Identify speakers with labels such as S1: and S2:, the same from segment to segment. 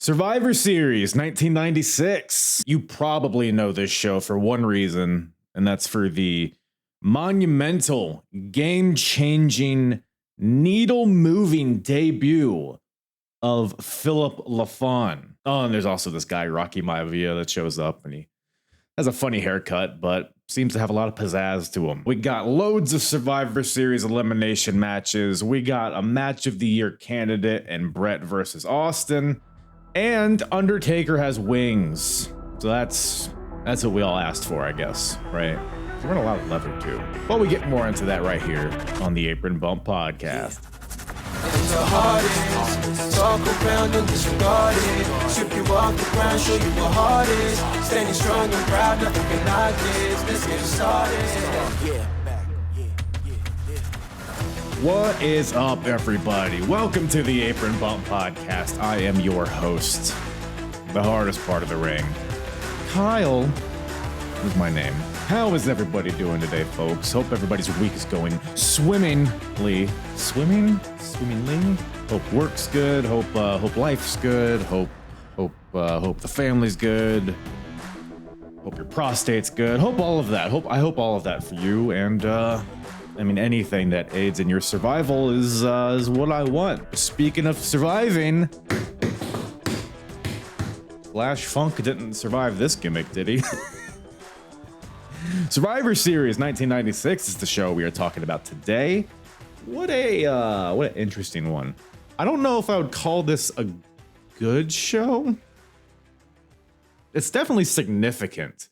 S1: Survivor Series 1996. You probably know this show for one reason, and that's for the monumental, game-changing, needle-moving debut of Philip LaFon. Oh, and there's also this guy, Rocky Maivia, that shows up, and he has a funny haircut, but seems to have a lot of pizzazz to him. We got loads of Survivor Series elimination matches. We got a match of the year candidate in Bret versus Austin. And Undertaker has wings. So that's what we all asked for, I guess, right? We're in a lot of leather too. But we get more into that right here on the Apron Bump podcast.
S2: It's the hardest. Talk around and disregard it. Strip you off the ground, show you what heart is. Standing strong and proud, nothing can knock this. Let's get started.
S1: What is up, everybody? Welcome to the Apron Bump podcast. I am your host, the hardest part of the ring. Kyle is my name. How is everybody doing today, folks? Hope everybody's week is going swimmingly. Hope work's good. Hope life's good. Hope the family's good. Hope your prostate's good. Hope all of that. I hope all of that for you. And anything that aids in your survival is what I want. Speaking of surviving, Flash Funk didn't survive this gimmick, did he? Survivor Series 1996 is the show we are talking about today. What an interesting one. I don't know if I would call this a good show. It's definitely significant.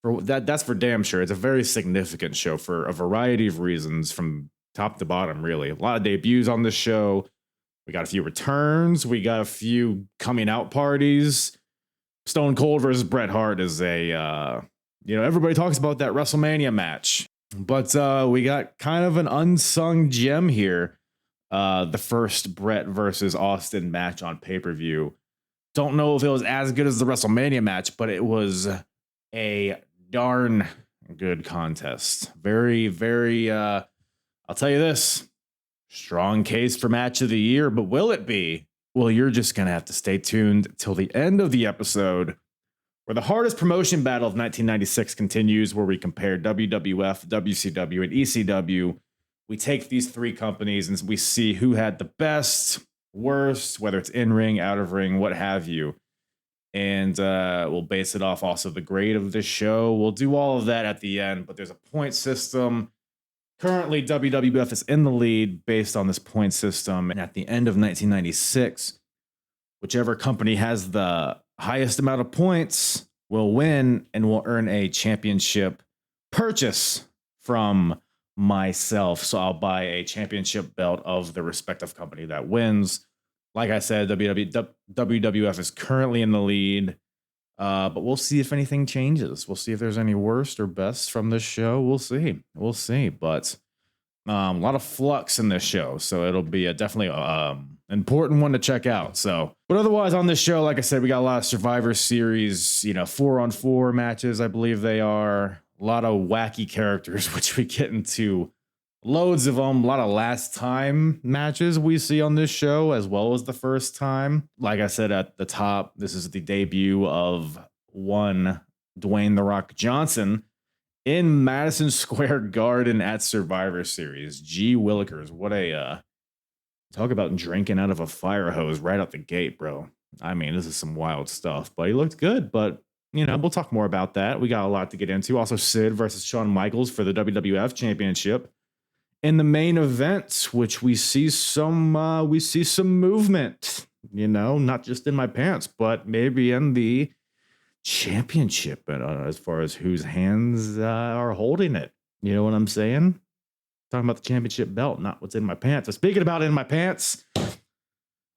S1: That's for damn sure. It's a very significant show for a variety of reasons from top to bottom, really. A lot of debuts on this show. We got a few returns. We got a few coming out parties. Stone Cold versus Bret Hart is everybody talks about that WrestleMania match. But we got kind of an unsung gem here. The first Bret versus Austin match on pay-per-view. Don't know if it was as good as the WrestleMania match, but it was a darn good contest. Very, very, I'll tell you this, strong case for match of the year, but will it be? Well, you're just going to have to stay tuned till the end of the episode, where the hardest promotion battle of 1996 continues, where we compare WWF, WCW, and ECW. We take these three companies and we see who had the best, worst, whether it's in-ring, out-of-ring, what have you. And we'll base it off also the grade of this show. We'll do all of that at the end, but there's a point system. Currently, WWF is in the lead based on this point system. And at the end of 1996, whichever company has the highest amount of points will win and will earn a championship purchase from myself. So I'll buy a championship belt of the respective company that wins. Like I said, WWF is currently in the lead, but we'll see if anything changes. We'll see if there's any worst or best from this show. We'll see. But a lot of flux in this show, so it'll be definitely important one to check out. So, but otherwise on this show, like I said, we got a lot of Survivor Series, 4-on-4 matches, I believe they are. A lot of wacky characters, which we get into. Loads of them, a lot of last time matches we see on this show, as well as the first time. Like I said at the top, this is the debut of one Dwayne "The Rock" Johnson in Madison Square Garden at Survivor Series. Gee Willikers, what a talk about drinking out of a fire hose right out the gate, bro. I mean, this is some wild stuff, but he looked good. But we'll talk more about that. We got a lot to get into. Also, Sid versus Shawn Michaels for the WWF Championship. In the main event, which we see some movement, not just in my pants, but maybe in the championship, as far as whose hands are holding it. You know what I'm saying? Talking about the championship belt, not what's in my pants. So speaking about in my pants,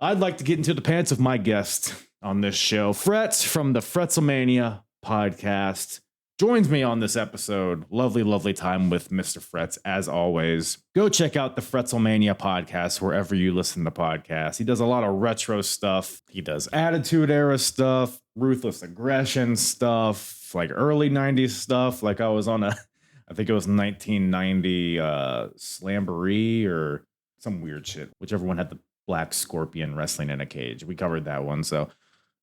S1: I'd like to get into the pants of my guest on this show. Fretz from the Fretzlemania podcast joins me on this episode. Lovely, lovely time with Mr. Fretz, as always. Go check out the Fretzlemania podcast wherever you listen to podcasts. He does a lot of retro stuff. He does Attitude Era stuff, Ruthless Aggression stuff, like early 90s stuff. Like I think it was 1990 Slamboree or some weird shit. Whichever one had the black scorpion wrestling in a cage. We covered that one. So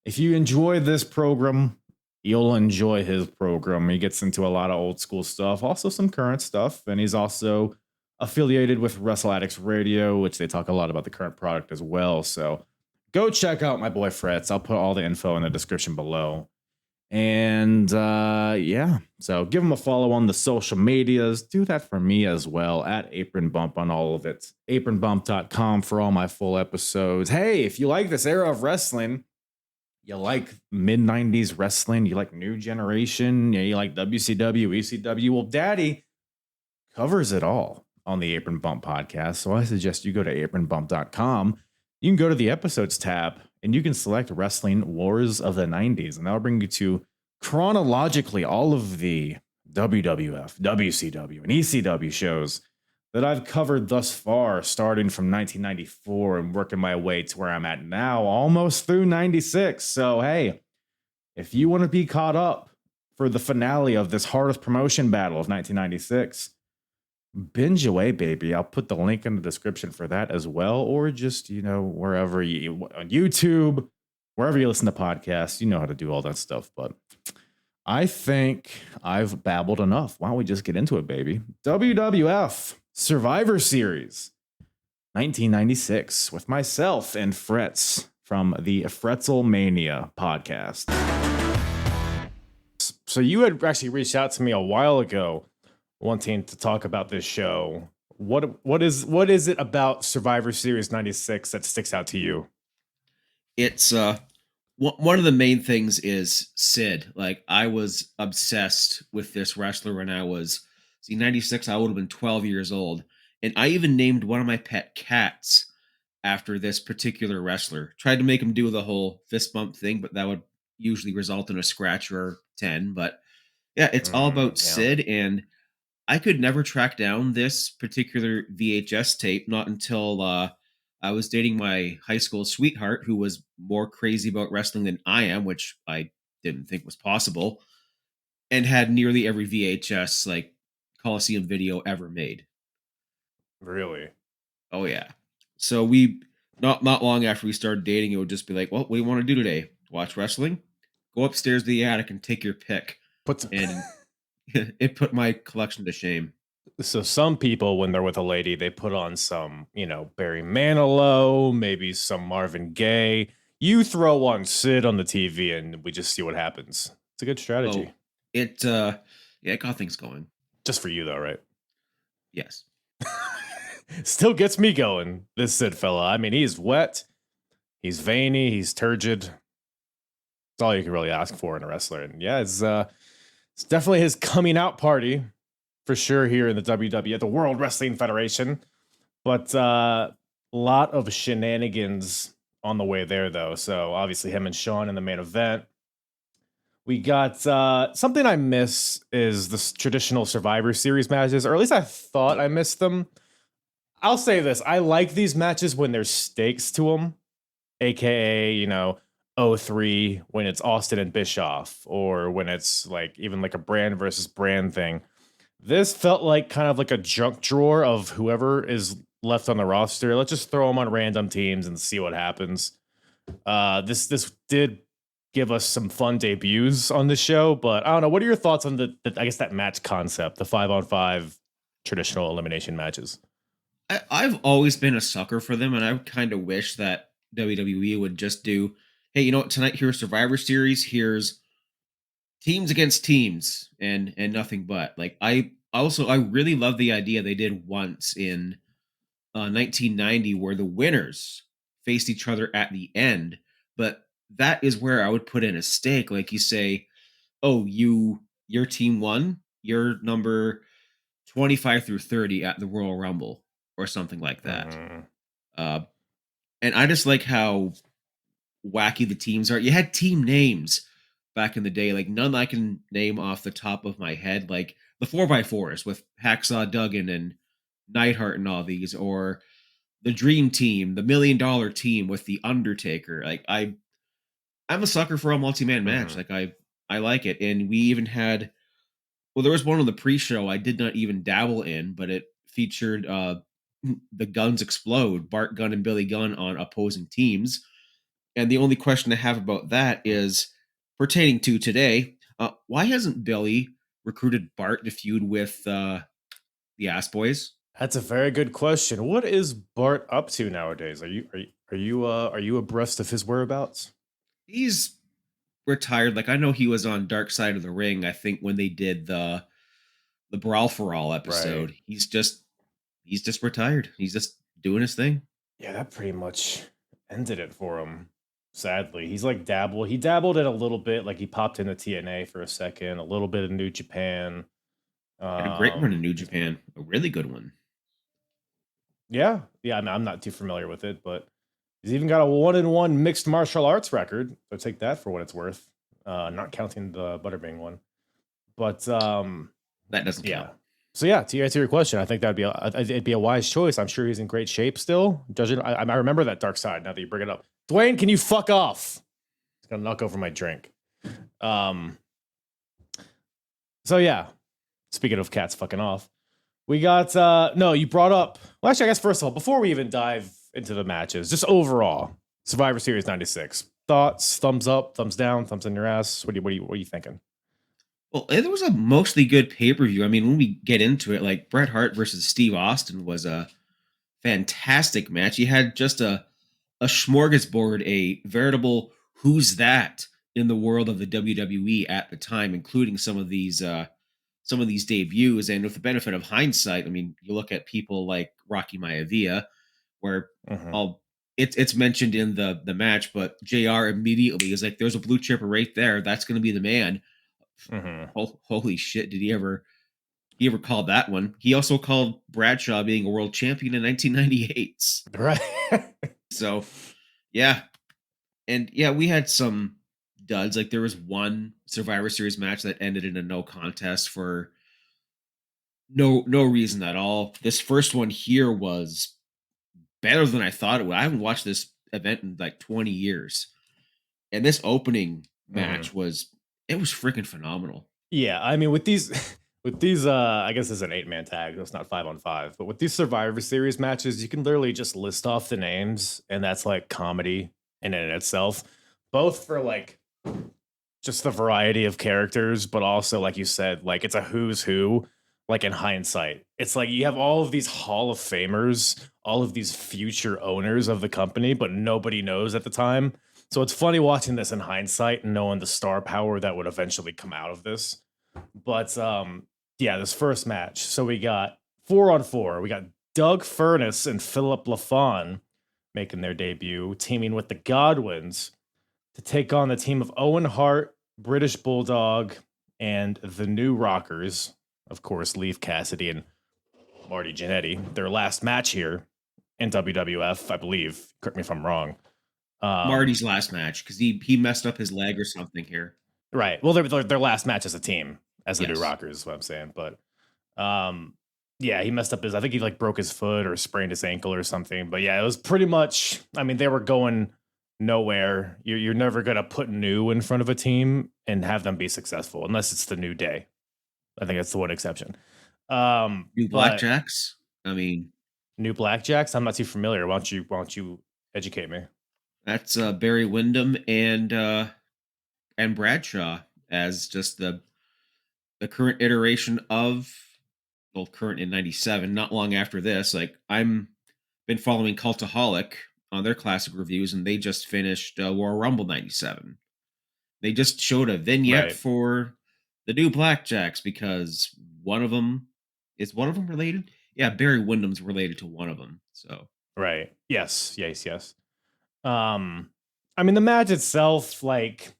S1: if you enjoy this program, you'll enjoy his program. He gets into a lot of old school stuff, also some current stuff. And he's also affiliated with Wrestle Addicts Radio, which they talk a lot about the current product as well. So go check out my boy Fretz. I'll put all the info in the description below. And yeah, so give him a follow on the social medias. Do that for me as well, at Apron Bump on all of it. Apronbump.com for all my full episodes. Hey, if you like this era of wrestling, you like mid-90s wrestling, you like new generation, you like WCW, ECW, well, Daddy covers it all on the Apron Bump podcast. So I suggest you go to apronbump.com. You can go to the episodes tab and you can select Wrestling Wars of the 90s. And that'll bring you to chronologically all of the WWF, WCW, and ECW shows that I've covered thus far, starting from 1994 and working my way to where I'm at now, almost through 96. So, hey, if you want to be caught up for the finale of this hardest promotion battle of 1996, binge away, baby. I'll put the link in the description for that as well, or just, wherever you, on YouTube, wherever you listen to podcasts, you know how to do all that stuff. But I think I've babbled enough. Why don't we just get into it, baby? WWF Survivor Series 1996 with myself and Fretz from the Fretzlemania podcast. So you had actually reached out to me a while ago wanting to talk about this show. What is it about Survivor Series 96 that sticks out to you?
S3: It's one of the main things is Sid. Like, I was obsessed with this wrestler when I was 96. I would have been 12 years old, and I even named one of my pet cats after this particular wrestler. Tried to make him do the whole fist bump thing, but that would usually result in a scratch or 10. But yeah, it's all about Sid, and I could never track down this particular VHS tape, not until I was dating my high school sweetheart, who was more crazy about wrestling than I am, which I didn't think was possible, and had nearly every VHS like Coliseum video ever made.
S1: Really?
S3: Oh yeah. So we not long after we started dating, it would just be like, "Well, what do you want to do today? Watch wrestling? Go upstairs to the attic and take your pick." And it put my collection to shame.
S4: So some people, when they're with a lady, they put on some, Barry Manilow, maybe some Marvin Gaye. You throw on Sid on the TV and we just see what happens. It's a good strategy.
S3: It got things going.
S4: Just for you though, right?
S3: Yes.
S4: Still gets me going, this Sid fella. I mean, he's wet, he's veiny, he's turgid. That's all you can really ask for in a wrestler. And yeah, it's definitely his coming out party for sure here in the WWE, the World Wrestling Federation. But a lot of shenanigans on the way there, though. So obviously him and Shawn in the main event. We got something I miss is the traditional Survivor Series matches, or at least I thought I missed them. I'll say this. I like these matches when there's stakes to them, a.k.a., 03 when it's Austin and Bischoff, or when it's even a brand versus brand thing. This felt like kind of like a junk drawer of whoever is left on the roster. Let's just throw them on random teams and see what happens. This did give us some fun debuts on the show, but I don't know. What are your thoughts on that match concept, the 5-on-5 traditional elimination matches?
S3: I've always been a sucker for them, and I kind of wish that WWE would just do, hey, tonight here's Survivor Series, here's teams against teams, and nothing but. I really love the idea they did once in 1990 where the winners faced each other at the end, but that is where I would put in a stake. Like, you say, oh, your team won, you're number 25 through 30 at the Royal Rumble or something like that. And I just like how wacky the teams are. You had team names back in the day, like none I can name off the top of my head, like the 4x4s with Hacksaw Duggan and Neidhart and all these, or the Dream Team, the $1 Million Team with the Undertaker. Like, I'm a sucker for a multi-man match. Like, I like it. And we even had, there was one on the pre-show I did not even dabble in, but it featured the Guns Explode, Bart Gunn and Billy Gunn on opposing teams. And the only question I have about that is pertaining to today. Why hasn't Billy recruited Bart to feud with the Ass Boys?
S4: That's a very good question. What is Bart up to nowadays? Are you abreast of his whereabouts?
S3: He's retired. Like I know he was on Dark Side of the Ring. I think when they did the Brawl for All episode,
S4: Right.
S3: he's just retired. He's just doing his thing.
S4: Yeah, that pretty much ended it for him. Sadly, he's like dabbled. He dabbled in a little bit. Like he popped into TNA for a second, a little bit of New Japan.
S3: Had a great run in New
S4: Just-
S3: Japan, a really good one.
S4: Yeah, yeah. I'm not too familiar with it, but he's even got a 1-1 mixed martial arts record. So take that for what it's worth. Not counting the Butterbing one, but
S3: That doesn't
S4: yeah.
S3: count.
S4: So yeah, to answer your question, I think it'd be a wise choice. I'm sure he's in great shape still. Judging, I remember that Dark Side. Now that you bring it up, Dwayne, can you fuck off? It's gonna knock over my drink. So yeah, speaking of cats fucking off, we got no. You brought up. Well, actually, I guess first of all, before we even dive into the matches, just overall Survivor Series '96 thoughts, thumbs up, thumbs down, thumbs in your ass. What are you thinking?
S3: Well, it was a mostly good pay-per-view. I mean, when we get into it, like Bret Hart versus Steve Austin was a fantastic match. You had just a smorgasbord, a veritable who's that in the world of the WWE at the time, including some of these debuts. And with the benefit of hindsight, I mean, you look at people like Rocky Maivia, where
S4: Mhm.
S3: it's mentioned in the match, but JR immediately is like, "There's a blue chipper right there. That's going to be the man."
S4: Mhm.
S3: Holy shit! Did he ever call that one? He also called Bradshaw being a world champion in 1998.
S4: Right.
S3: So, yeah, and yeah, we had some duds. Like there was one Survivor Series match that ended in a no contest for no reason at all. This first one here was better than I thought it would. I haven't watched this event in like 20 years, and this opening match was freaking phenomenal.
S4: Yeah, I mean with these with these I guess it's an 8-man tag, so it's not 5-on-5. But with these Survivor Series matches, you can literally just list off the names and that's like comedy in and in itself. Both for like just the variety of characters, but also like you said, like it's a who's who, like in hindsight. It's like you have all of these Hall of Famers, all of these future owners of the company, but nobody knows at the time. So it's funny watching this in hindsight and knowing the star power that would eventually come out of this. But yeah, this first match. So we got 4-on-4. We got Doug Furnas and Philip LaFawn making their debut, teaming with the Godwins to take on the team of Owen Hart, British Bulldog, and the New Rockers. Of course, Leif Cassidy and Marty Jannetty. Their last match here in WWF, I believe. Correct me if I'm wrong.
S3: Marty's last match because he messed up his leg or something here.
S4: Right. Well, their last match as a team, as the
S3: Yes.
S4: New Rockers, is what I'm saying. But yeah, he messed up I think he like broke his foot or sprained his ankle or something. But yeah, it was pretty much, I mean, they were going nowhere. You're never gonna put New in front of a team and have them be successful unless it's the New Day. I think that's the one exception.
S3: New
S4: but
S3: Blackjacks. I mean,
S4: New Blackjacks. I'm not too familiar. Why don't you educate me?
S3: that's Barry Windham and Bradshaw as just the current iteration of, well, current in 97, not long after this. Like I'm been following Cultaholic on their classic reviews, and they just finished Royal Rumble 97. They just showed a vignette
S4: Right.
S3: for the New Blackjacks because one of them related? Yeah, Barry Windham's related to one of them. So
S4: Right. Yes. I mean, the match itself, like,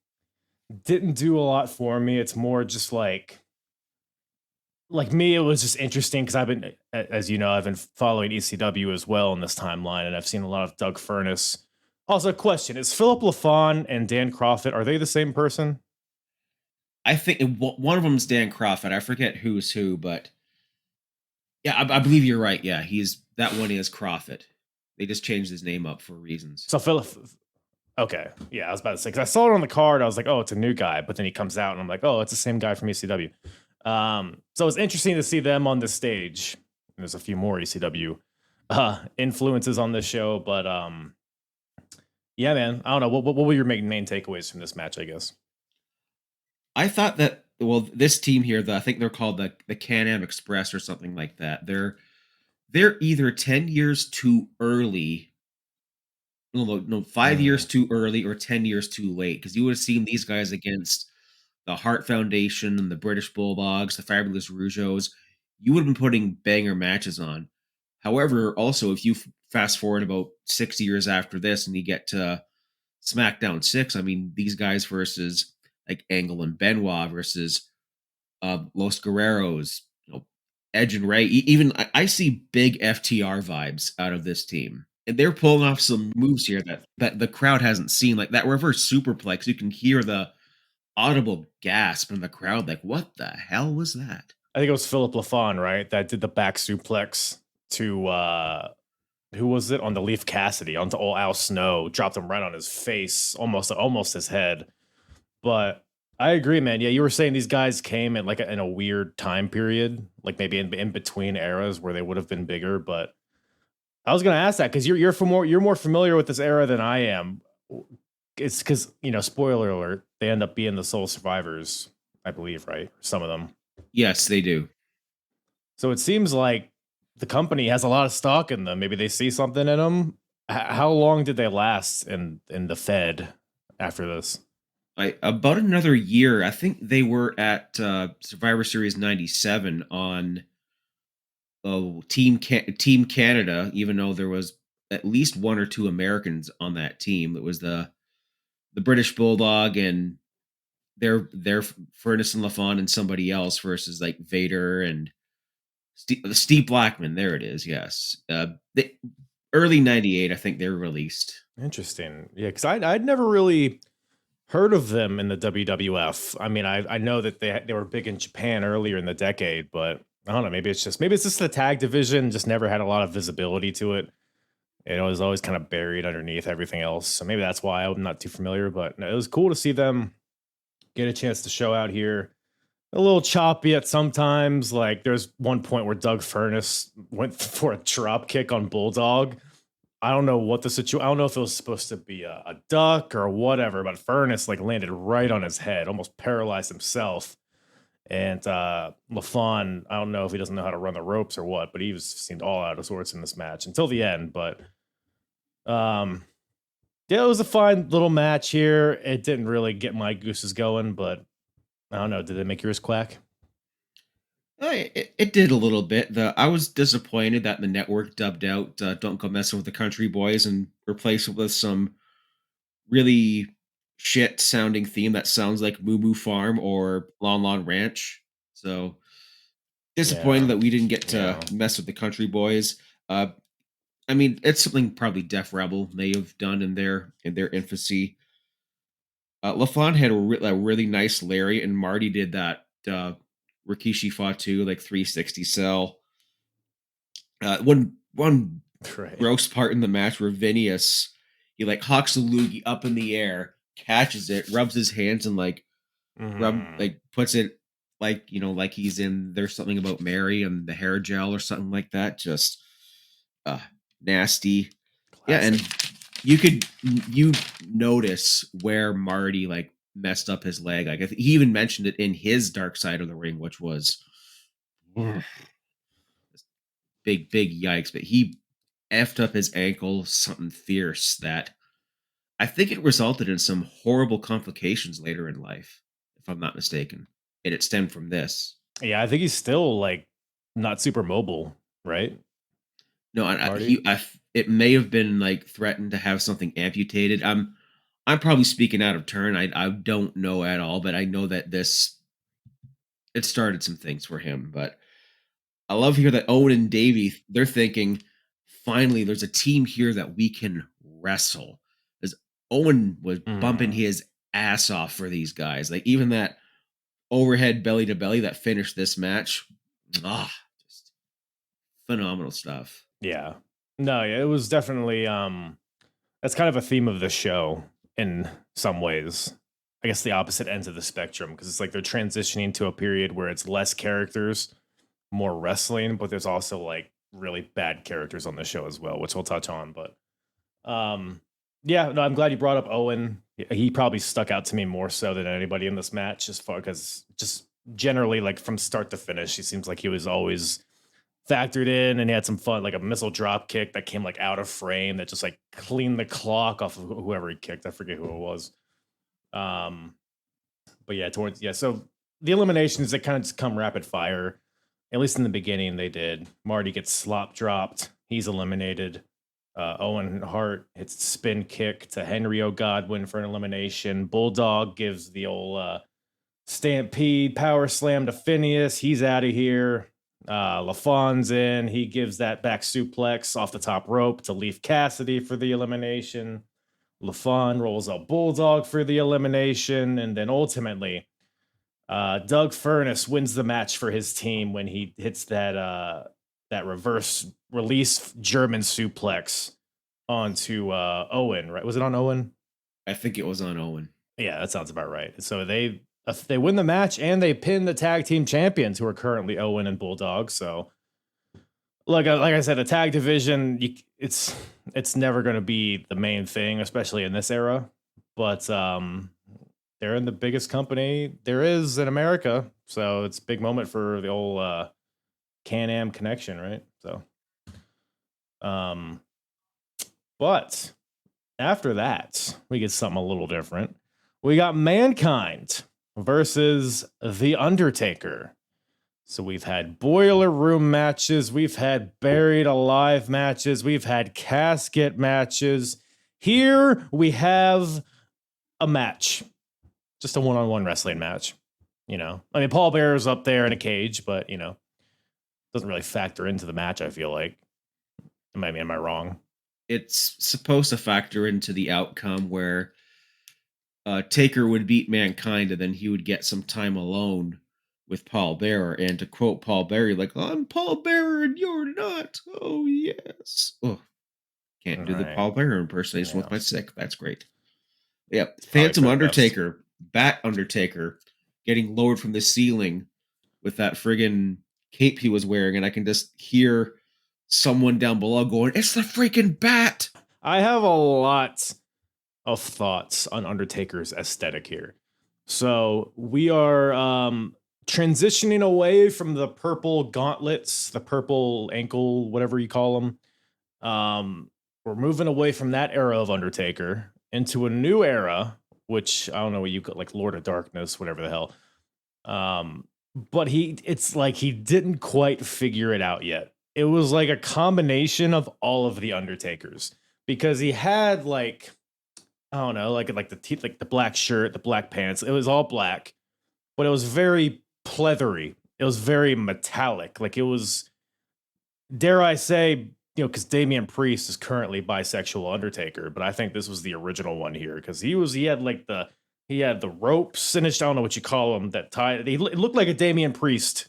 S4: didn't do a lot for me. It's more just like me, it was just interesting because I've been, as you know, I've been following ECW as well in this timeline, and I've seen a lot of Doug Furnas. Also, question: is Philip LaFawn and Dan Crawford, are they the same person?
S3: I think one of them's Dan Crawford. I forget who's who, but yeah, I believe you're right. Yeah, that one is Crawford. They just changed his name up for reasons.
S4: So Philip. Okay, yeah, I was about to say because I saw it on the card. I was like, oh, it's a new guy, but then he comes out, and I'm like, oh, it's the same guy from ECW. So it's interesting to see them on the stage. There's a few more ECW influences on this show, but Yeah, man. I don't know. What were your main takeaways from this match? I guess.
S3: I thought that, well, this team here, I think they're called the Can-Am Express or something like that. They're either 10 years too early, no, 5 years
S4: Mm,
S3: too early or 10 years too late. Because you would have seen these guys against the Hart Foundation and the British Bulldogs, the Fabulous Rougeaus. You would have been putting banger matches on. However, also, if you fast forward about 6 years after this and you get to SmackDown 6, I mean, these guys versus like Angle and Benoit versus Los Guerreros, Edge and Ray. Even I see big FTR vibes out of this team. And they're pulling off some moves here that the crowd hasn't seen, like that reverse superplex. You can hear the audible gasp in the crowd, like, what the hell was that?
S4: I think it was Philip LaFon, right? That did the back suplex to who was it on the Leaf Cassidy onto old Al Snow, dropped him right on his face, almost his head. But I agree, man. Yeah, you were saying these guys came in in a weird time period, like maybe in between eras where they would have been bigger. But I was going to ask that because you're more familiar with this era than I am. It's because spoiler alert, they end up being the sole survivors, I believe, right? Some of them.
S3: Yes, they do.
S4: So it seems like the company has a lot of stock in them. Maybe they see something in them. How long did they last in the Fed after this?
S3: Like about another year. I think they were at Survivor Series 97 on Team Canada, even though there was at least one or two Americans on that team. It was the British Bulldog and their Furnas and LaFon and somebody else versus like Vader and Steve Blackman. There it is. Yes. The early 98, I think they were released.
S4: Interesting. Yeah, because I'd never really heard of them in the WWF. I mean, I know that they were big in Japan earlier in the decade, but I don't know. Maybe it's just the tag division just never had a lot of visibility to it. It was always kind of buried underneath everything else. So maybe that's why I'm not too familiar. But no, it was cool to see them get a chance to show out here. A little choppy at sometimes. Like there's one point where Doug Furnas went for a drop kick on Bulldog. I don't know what the situation. I don't know if it was supposed to be a duck or whatever, but Furnas landed right on his head, almost paralyzed himself. And LaFon, I don't know if he doesn't know how to run the ropes or what, but he seemed all out of sorts in this match until the end. But yeah, it was a fine little match here. It didn't really get my gooses going, but I don't know. Did it make yours quack?
S3: It did a little bit. I was disappointed that the network dubbed out "Don't Go Messing with the Country Boys" and replaced it with some really shit sounding theme that sounds like Moo Moo Farm or Lon Lon Ranch. So disappointed that we didn't get to mess with the Country Boys. I mean, it's something probably Def Rebel may have done in their infancy. LaFon had a really nice Larry, and Marty did that Rikishi Fatu like 360 cell. One
S4: Right.
S3: gross part in the match where Vinius, he hawks a loogie up in the air, catches it, rubs his hands and puts it like he's in There's Something About Mary and the hair gel or something like that. Just nasty. Classic. Yeah, and you notice where Marty messed up his leg. He even mentioned it in his Dark Side of the Ring, which was big yikes. But he effed up his ankle something fierce that I think it resulted in some horrible complications later in life, if I'm not mistaken. And it stemmed from this.
S4: Yeah, I think he's still not super mobile, right?
S3: No, it may have been threatened to have something amputated. I'm probably speaking out of turn. I don't know at all, but I know that it started some things for him. But I love here that Owen and Davey, they're thinking, finally, there's a team here that we can wrestle. Because Owen was bumping his ass off for these guys. Even that overhead belly to belly that finished this match. Just phenomenal stuff.
S4: Yeah. No, it was definitely that's kind of a theme of the show in some ways. I guess the opposite ends of the spectrum, because it's they're transitioning to a period where it's less characters, more wrestling, but there's also really bad characters on the show as well, which we'll touch on. But Yeah, no, I'm glad you brought up Owen. He probably stuck out to me more so than anybody in this match, as far because just generally, like from start to finish, he seems like he was always factored in, and he had some fun, like a missile drop kick that came like out of frame that just like cleaned the clock off of whoever he kicked. I forget who it was. But yeah, so the eliminations that kind of just come rapid fire. At least in the beginning, they did. Marty gets slop dropped. He's eliminated. Owen Hart hits spin kick to Henry O'Godwin for an elimination. Bulldog gives the old stampede power slam to Phineas. He's out of here. LaFon's in. He gives that back suplex off the top rope to Leaf Cassidy for the elimination. LaFon rolls out Bulldog for the elimination. And then ultimately, Doug Furnas wins the match for his team when he hits that reverse release German suplex onto Owen, right? Was it on Owen?
S3: I think it was on Owen.
S4: Yeah, that sounds about right. So they win the match and they pin the tag team champions, who are currently Owen and Bulldog. So like I said, the tag division, it's never going to be the main thing, especially in this era. But they're in the biggest company there is in America, so it's a big moment for the old Can-Am connection, right? So, but after that, we get something a little different. We got Mankind versus The Undertaker. So we've had boiler room matches, we've had buried alive matches, we've had casket matches. Here we have a match, just a one-on-one wrestling match. You know, I mean, Paul Bearer's up there in a cage, but you know, doesn't really factor into the match, I feel like. Am I wrong?
S3: It's supposed to factor into the outcome where Taker would beat Mankind and then he would get some time alone with Paul Bearer. And to quote Paul Bearer, like, I'm Paul Bearer and you're not. Oh, yes. Oh, can't do the Paul Bearer impersonation with my sick. That's great. Yep. Phantom Undertaker, Bat Undertaker, getting lowered from the ceiling with that friggin' cape he was wearing. And I can just hear someone down below going, it's the freaking Bat.
S4: I have a lot of thoughts on Undertaker's aesthetic here. So we are transitioning away from the purple gauntlets, the purple ankle, whatever you call them. We're moving away from that era of Undertaker into a new era, which I don't know what you call, like Lord of Darkness, whatever the hell. But it's like he didn't quite figure it out yet. It was like a combination of all of the Undertakers, because he had like, I don't know, like the black shirt, the black pants. It was all black, but it was very pleathery. It was very metallic. Like it was, dare I say, you know, because Damian Priest is currently Bisexual Undertaker, but I think this was the original one here, because he had the ropes and I don't know what you call them, that tie. It looked like a Damian Priest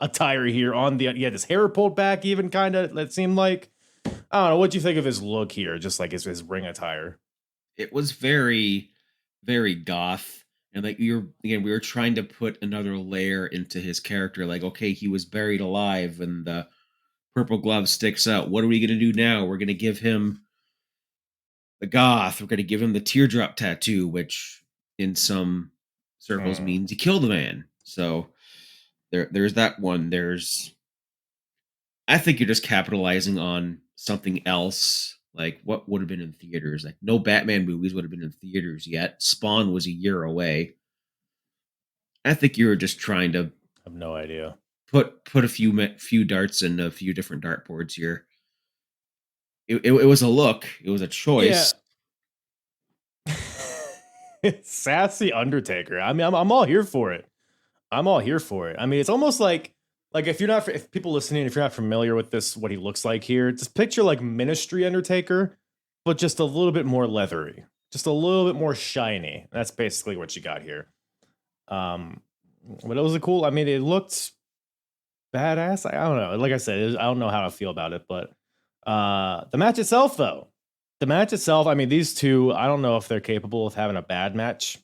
S4: attire here he had his hair pulled back, even kind of, it seemed like. I don't know, what do you think of his look here, just like his ring attire?
S3: It was very, very goth. And like we were trying to put another layer into his character. Like, okay, he was buried alive and the purple glove sticks out. What are we going to do now? We're going to give him the goth. We're going to give him the teardrop tattoo, which in some circles means he killed a man. So there's that one. I think you're just capitalizing on something else. Like what would have been in theaters? Like no Batman movies would have been in theaters yet. Spawn was a year away. I think you were just trying to.
S4: I have no idea.
S3: Put a few darts in a few different dartboards here. It was a look. It was a choice.
S4: Yeah. Sassy Undertaker. I mean, I'm all here for it. I mean, it's almost like if people listening, if you're not familiar with this, what he looks like here, just picture like Ministry Undertaker, but just a little bit more leathery, just a little bit more shiny. That's basically what you got here. But it was cool. I mean, it looked badass. I don't know. Like I said, I don't know how I feel about it, but the match itself, though. I mean, these two, I don't know if they're capable of having a bad match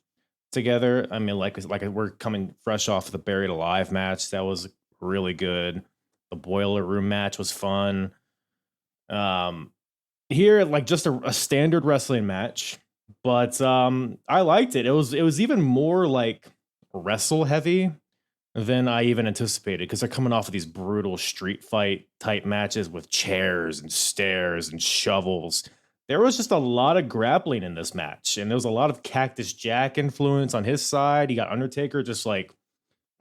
S4: together. I mean, like we're coming fresh off the Buried Alive match. That was really good. The Boiler Room match was fun. Yeah, here, like just a standard wrestling match, but I liked it. It was even more like wrestle heavy than I even anticipated because they're coming off of these brutal street fight type matches with chairs and stairs and shovels. There was just a lot of grappling in this match, and there was a lot of Cactus Jack influence on his side. You got Undertaker just like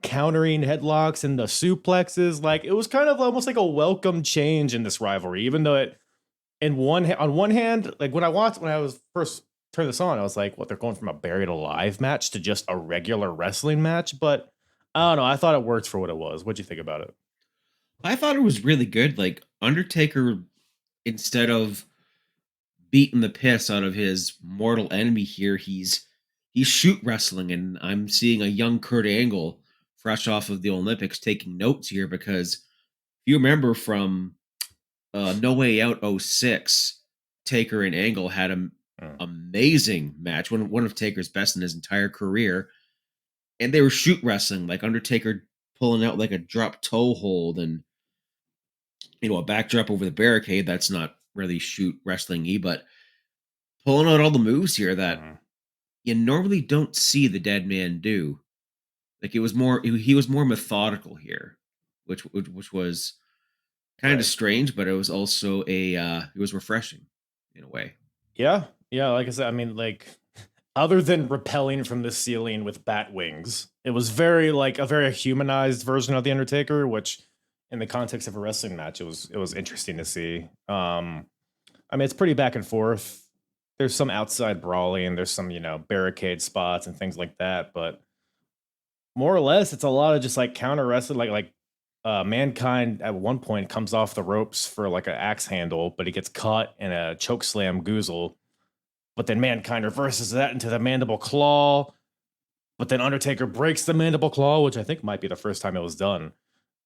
S4: countering headlocks and the suplexes. Like it was kind of almost like a welcome change in this rivalry, even though it on one hand, like when I was first turned this on, I was like, what, they're going from a buried alive match to just a regular wrestling match. But I don't know. I thought it worked for what it was. What'd you think about it?
S3: I thought it was really good. Like Undertaker, instead of beating the piss out of his mortal enemy here, he's shoot wrestling, and I'm seeing a young Kurt Angle fresh off of the Olympics taking notes here because if you remember from No Way Out '06, Taker and Angle had an amazing match, one of Taker's best in his entire career, and they were shoot wrestling, like Undertaker pulling out like a drop toe hold and a backdrop over the barricade. That's not really shoot wrestling-y, but pulling out all the moves here that you normally don't see the dead man do. Like he was more methodical here, which was kind of strange, but it was also it was refreshing in a way.
S4: Yeah. Like I said, I mean, like other than rappelling from the ceiling with bat wings, it was very like a very humanized version of the Undertaker, which in the context of a wrestling match, it was interesting to see. I mean, it's pretty back and forth. There's some outside brawling, there's some, barricade spots and things like that, but more or less, it's a lot of just like counter wrestling, like Mankind at one point comes off the ropes for like an axe handle, but he gets caught in a choke slam goozle. But then Mankind reverses that into the mandible claw. But then Undertaker breaks the mandible claw, which I think might be the first time it was done.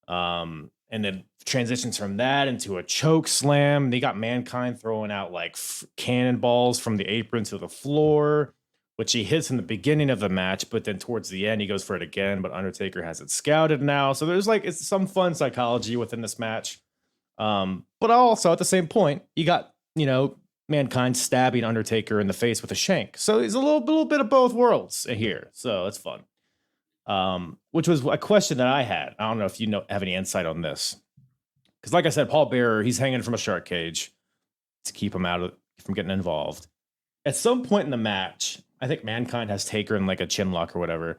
S4: And then transitions from that into a choke slam. They got Mankind throwing out like cannonballs from the apron to the floor, which he hits in the beginning of the match, but then towards the end, he goes for it again, but Undertaker has it scouted now. So there's like, it's some fun psychology within this match. But also at the same point, you got, Mankind stabbing Undertaker in the face with a shank. So he's a little bit of both worlds here. So it's fun. Which was a question that I had. I don't know if you have any insight on this. Because like I said, Paul Bearer, he's hanging from a shark cage to keep him from getting involved. At some point in the match, I think Mankind has Taker in like a chin lock or whatever.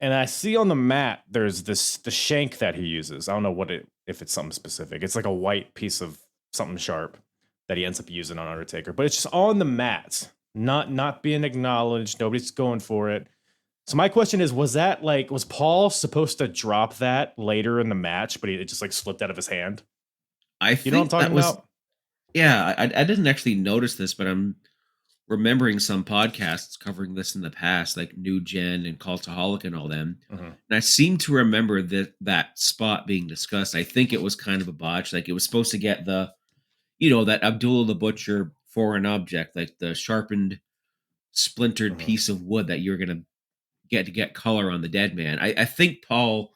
S4: And I see on the mat, there's the shank that he uses. I don't know if it's something specific. It's like a white piece of something sharp that he ends up using on Undertaker. But it's just on the mat, not being acknowledged. Nobody's going for it. So my question is, was Paul supposed to drop that later in the match, but it just like slipped out of his hand?
S3: I think what I'm talking about? Yeah, I didn't actually notice this, but I'm remembering some podcasts covering this in the past, like New Gen and Cultaholic and all them. Mm-hmm. And I seem to remember that spot being discussed. I think it was kind of a botch. Like it was supposed to get that Abdullah the Butcher foreign object, like the sharpened, splintered piece of wood that you're going to get color on the dead man. I think Paul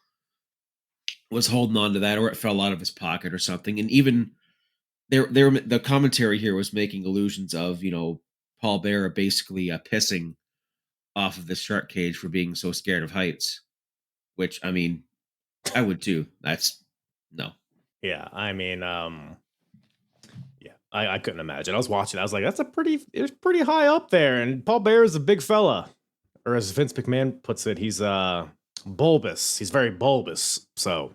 S3: was holding on to that, or it fell out of his pocket or something. And even the commentary here was making allusions of, Paul Bearer basically pissing off of the shark cage for being so scared of heights, which, I mean, I would too. That's no.
S4: Yeah. I mean, I couldn't imagine. I was watching. I was like, it was pretty high up there. And Paul Bearer is a big fella, or as Vince McMahon puts it, he's bulbous. He's very bulbous. So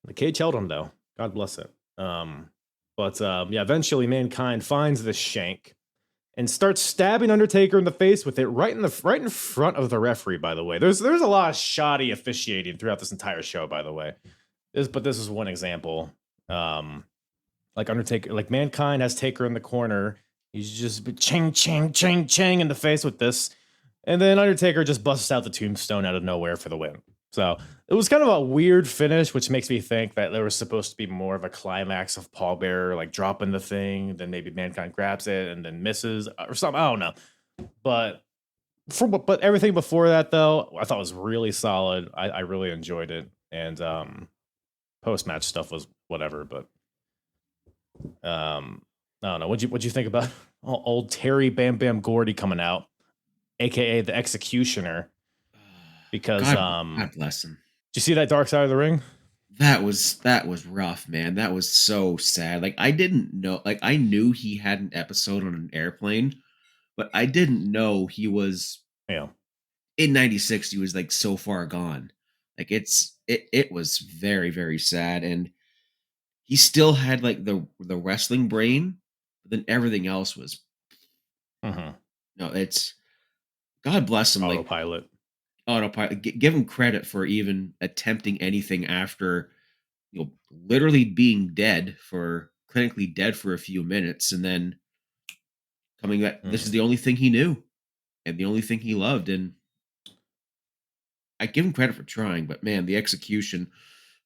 S4: the cage held him though. God bless it. But eventually Mankind finds the shank and starts stabbing Undertaker in the face with it right in front of the referee, by the way. There's a lot of shoddy officiating throughout this entire show, by the way. But this is one example. Like Undertaker, like Mankind has Taker in the corner. He's just ching, ching, ching, ching in the face with this. And then Undertaker just busts out the tombstone out of nowhere for the win. So it was kind of a weird finish, which makes me think that there was supposed to be more of a climax of Paul Bearer like dropping the thing, then maybe Mankind grabs it and then misses or something. I don't know. But everything before that, though, I thought was really solid. I really enjoyed it. And post-match stuff was whatever. But I don't know. What'd you think about old Terry Bam Bam Gordy coming out, aka the Executioner? Because
S3: God bless him.
S4: did you see that Dark Side of the Ring?
S3: That was rough, man. That was so sad. Like I didn't know. Like I knew he had an episode on an airplane, but I didn't know he was
S4: Yeah.
S3: in '96. He was like so far gone. Like it was very very sad, and he still had like the wrestling brain, but then everything else was
S4: Mm-hmm.
S3: no. It's God bless him. Like
S4: Autopilot.
S3: autopilot. Give him credit for even attempting anything after literally being dead for clinically dead for a few minutes, and then coming back. This is the only thing he knew and the only thing he loved, and I give him credit for trying. But man, the execution,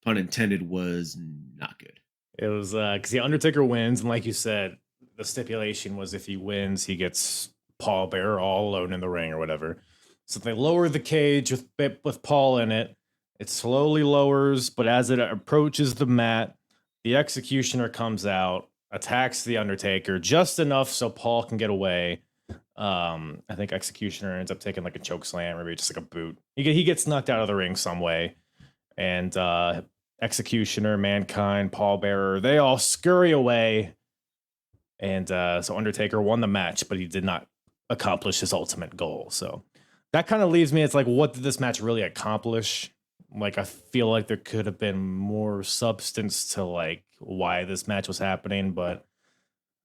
S3: pun intended, was not good.
S4: It was because the Undertaker wins, and like you said, the stipulation was if he wins, he gets Paul Bearer all alone in the ring or whatever. So they lower the cage with Paul in it. It slowly lowers, but as it approaches the mat, the Executioner comes out, attacks the Undertaker just enough so Paul can get away. I think Executioner ends up taking like a choke slam, or maybe just like a boot. He gets knocked out of the ring some way, and Executioner, Mankind, Paul Bearer, they all scurry away. And so Undertaker won the match, but he did not accomplish his ultimate goal. So that kind of leaves me. It's like, what did this match really accomplish? Like, I feel like there could have been more substance to like why this match was happening, but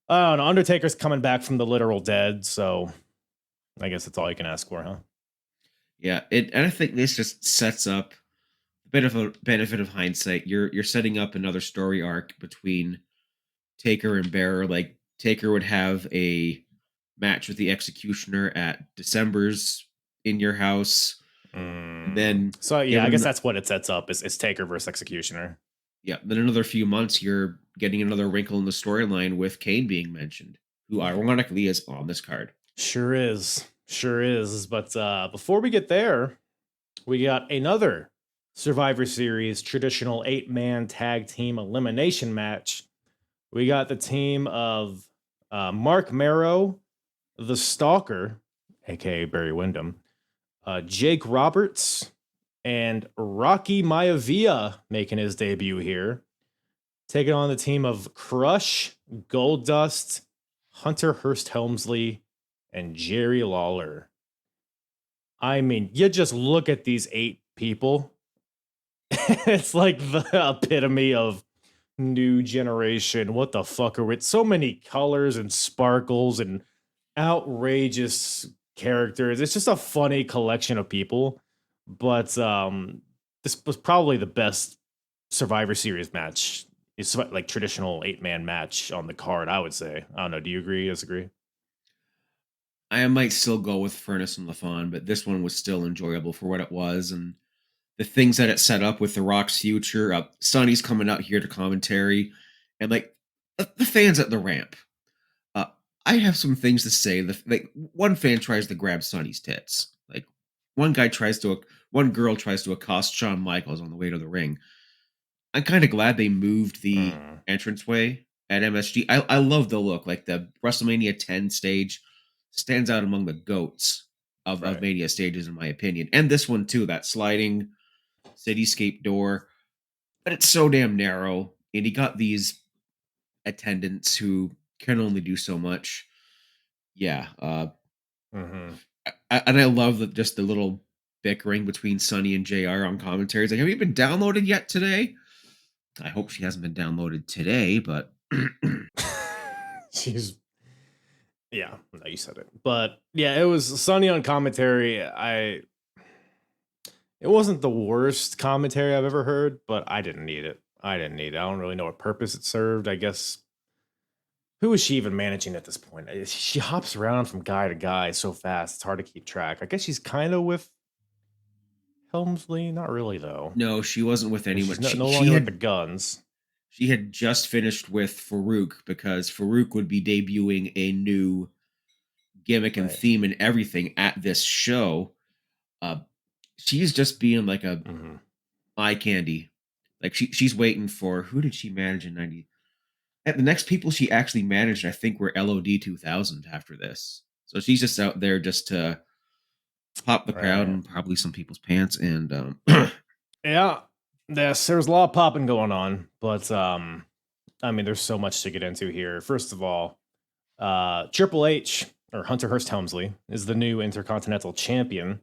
S4: I don't know. Undertaker's coming back from the literal dead, so I guess that's all you can ask for, huh?
S3: Yeah, and I think this just sets up a bit of a benefit of hindsight. You're setting up another story arc between Taker and Bearer. Like Taker would have a match with the Executioner at December's in your house. Then
S4: so yeah, I guess that's what it sets up is Taker versus Executioner.
S3: Yeah, then another few months you're getting another wrinkle in the storyline with Kane being mentioned, who ironically is on this card.
S4: Sure is. But before we get there, we got another Survivor Series traditional 8-man tag team elimination match. We got the team of Mark Marrow, the Stalker, aka Barry Windham, Jake Roberts, and Rocky Maivia making his debut here, taking on the team of Crush, Goldust, Hunter Hearst Helmsley, and Jerry Lawler. I mean, you just look at these 8 people. It's like the epitome of new generation. What the fuck are it? So many colors and sparkles and outrageous characters. It's just a funny collection of people. But this was probably the best Survivor Series match. It's like traditional 8-man match on the card, I would say. I don't know. Do you agree? Disagree?
S3: I might still go with Furnas and LaFon, but this one was still enjoyable for what it was, and the things that it set up with The Rock's future. Sonny's coming out here to commentary, and like the fans at the ramp. I have some things to say. Like one fan tries to grab Sonny's tits. Like one girl tries to accost Shawn Michaels on the way to the ring. I'm kind of glad they moved the entranceway at MSG. I love the look. Like the WrestleMania 10 stage stands out among the goats of Mania stages, in my opinion. And this one too, that sliding cityscape door. But it's so damn narrow. And he got these attendants who can only do so much. Yeah. And I love just the little bickering between Sonny and JR on commentaries. Like, have you been downloaded yet today? I hope she hasn't been downloaded today, but
S4: yeah, no, you said it. But yeah, it was Sonny on commentary. It wasn't the worst commentary I've ever heard, but I didn't need it. I don't really know what purpose it served. I guess, who is she even managing at this point? She hops around from guy to guy so fast, it's hard to keep track. I guess she's kind of with Helmsley. Not really, though.
S3: No, she wasn't with anyone.
S4: She's no longer with the Guns.
S3: She had just finished with Farouk because Farouk would be debuting a new gimmick and theme and everything at this show. She's just being like a eye candy. Like she's waiting for, who did she manage in 90? And the next people she actually managed, I think, were LOD 2000 after this. So she's just out there just to pop the crowd and probably some people's pants. And
S4: Yeah, yes, there's a lot of popping going on, but I mean, there's so much to get into here. First of all, Triple H, or Hunter Hearst Helmsley, is the new Intercontinental Champion.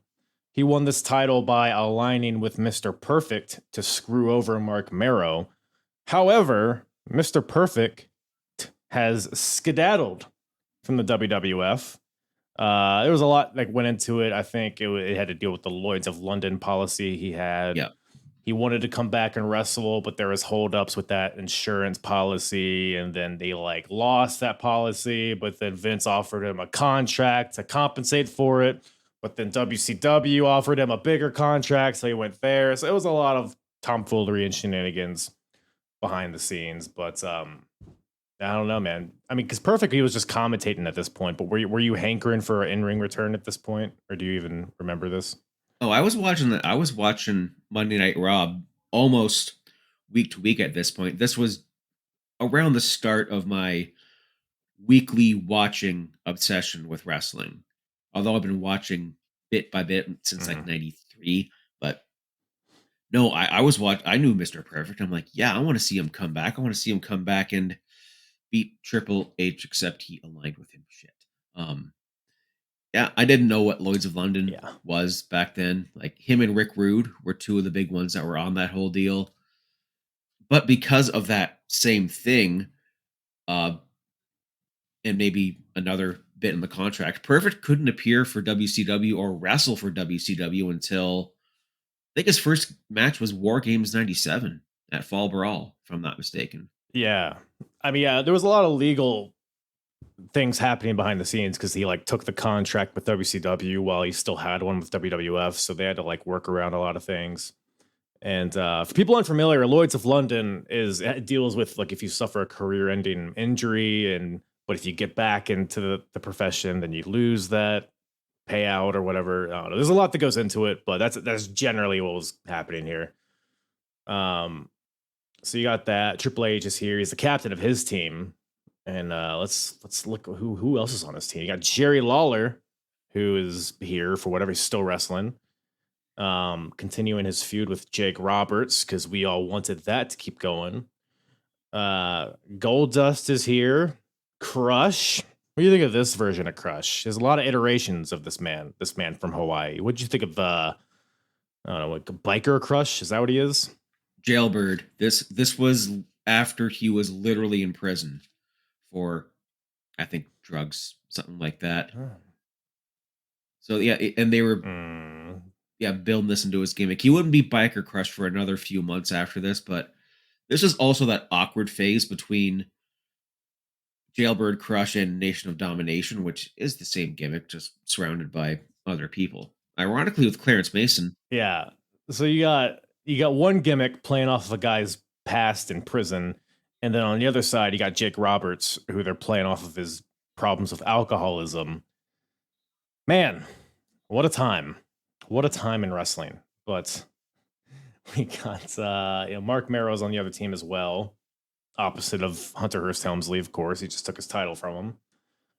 S4: He won this title by aligning with Mr. Perfect to screw over Mark Marrow. However, Mr. Perfect has skedaddled from the WWF. There was a lot that went into it. I think it had to deal with the Lloyds of London policy he had.
S3: Yeah.
S4: He wanted to come back and wrestle, but there was holdups with that insurance policy, and then they lost that policy. But then Vince offered him a contract to compensate for it. But then WCW offered him a bigger contract, so he went there. So it was a lot of tomfoolery and shenanigans behind the scenes. But I don't know, man. I mean, because Perfect, he was just commentating at this point. But were you hankering for an in-ring return at this point, or do you even remember this?
S3: Oh, I was watching that. I was watching Monday Night Raw almost week to week at this point. This was around the start of my weekly watching obsession with wrestling. Although I've been watching bit by bit since like 93, but no, I knew Mr. Perfect. I'm like, yeah, I want to see him come back. I want to see him come back and beat Triple H, except he aligned with him. Shit. Yeah, I didn't know what Lloyds of London was back then. Like him and Rick Rude were two of the big ones that were on that whole deal. But because of that same thing, and maybe another bit in the contract, Perfect couldn't appear for WCW or wrestle for WCW until I think his first match was War Games 97 at Fall Brawl, if I'm not mistaken.
S4: Yeah. I mean, yeah, there was a lot of legal things happening behind the scenes because he took the contract with WCW while he still had one with WWF, so they had to work around a lot of things. And for people unfamiliar, Lloyds of London deals with if you suffer a career-ending injury, but if you get back into the profession, then you lose that payout or whatever. I don't know. There's a lot that goes into it, but that's generally what was happening here. So you got that. Triple H is here. He's the captain of his team. And let's look who else is on his team. You got Jerry Lawler, who is here for whatever, he's still wrestling. Continuing his feud with Jake Roberts, because we all wanted that to keep going. Goldust is here. Crush. What do you think of this version of Crush? There's a lot of iterations of this man from Hawaii. What did you think of I don't know, Biker Crush? Is that what he is?
S3: Jailbird. This was after he was literally in prison for, I think, drugs, something like that. So yeah, and they were building this into his gimmick. He wouldn't be Biker Crush for another few months after this, but this is also that awkward phase between Jailbird Crush and Nation of Domination, which is the same gimmick, just surrounded by other people. Ironically, with Clarence Mason.
S4: Yeah. So you got one gimmick playing off of a guy's past in prison, and then on the other side, you got Jake Roberts, who they're playing off of his problems with alcoholism. Man, what a time. What a time in wrestling. But we got Mark Marrow's on the other team as well. Opposite of Hunter Hearst Helmsley, of course. He just took his title from him.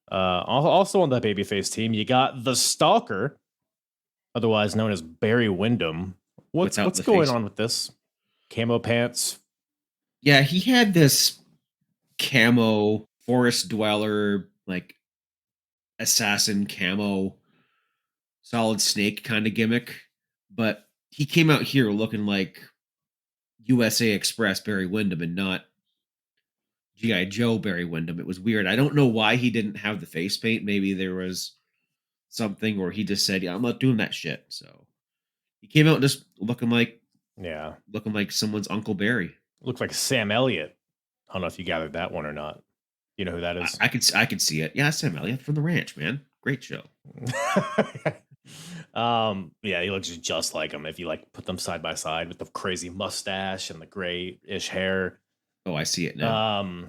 S4: Also on that babyface team, you got the Stalker, otherwise known as Barry Windham. What's going on with this? Camo pants.
S3: Yeah, he had this camo forest dweller, assassin camo solid snake kind of gimmick, but he came out here looking like USA Express Barry Windham and not G.I. Joe Barry Windham. It was weird. I don't know why he didn't have the face paint. Maybe there was something, or he just said, yeah, I'm not doing that shit. So he came out just looking like someone's Uncle Barry.
S4: Looked like Sam Elliott. I don't know if you gathered that one or not. You know who that is?
S3: I could see it. Yeah, Sam Elliott from The Ranch, man. Great show.
S4: Yeah, he looks just like him if you put them side by side with the crazy mustache and the grayish hair.
S3: Oh, I see it now.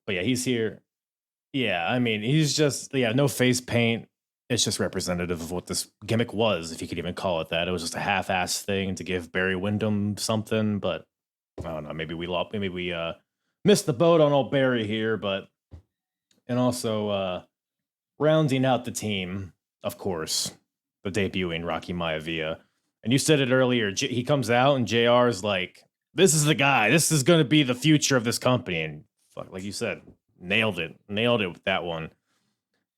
S4: But yeah, he's here. Yeah, I mean, he's just no face paint. It's just representative of what this gimmick was, if you could even call it that. It was just a half-ass thing to give Barry Windham something, but I don't know. Maybe we missed the boat on old Barry here, and also rounding out the team, of course, the debuting Rocky Maivia. And you said it earlier, he comes out and JR is like, this is the guy. This is going to be the future of this company. And fuck, like you said, nailed it with that one.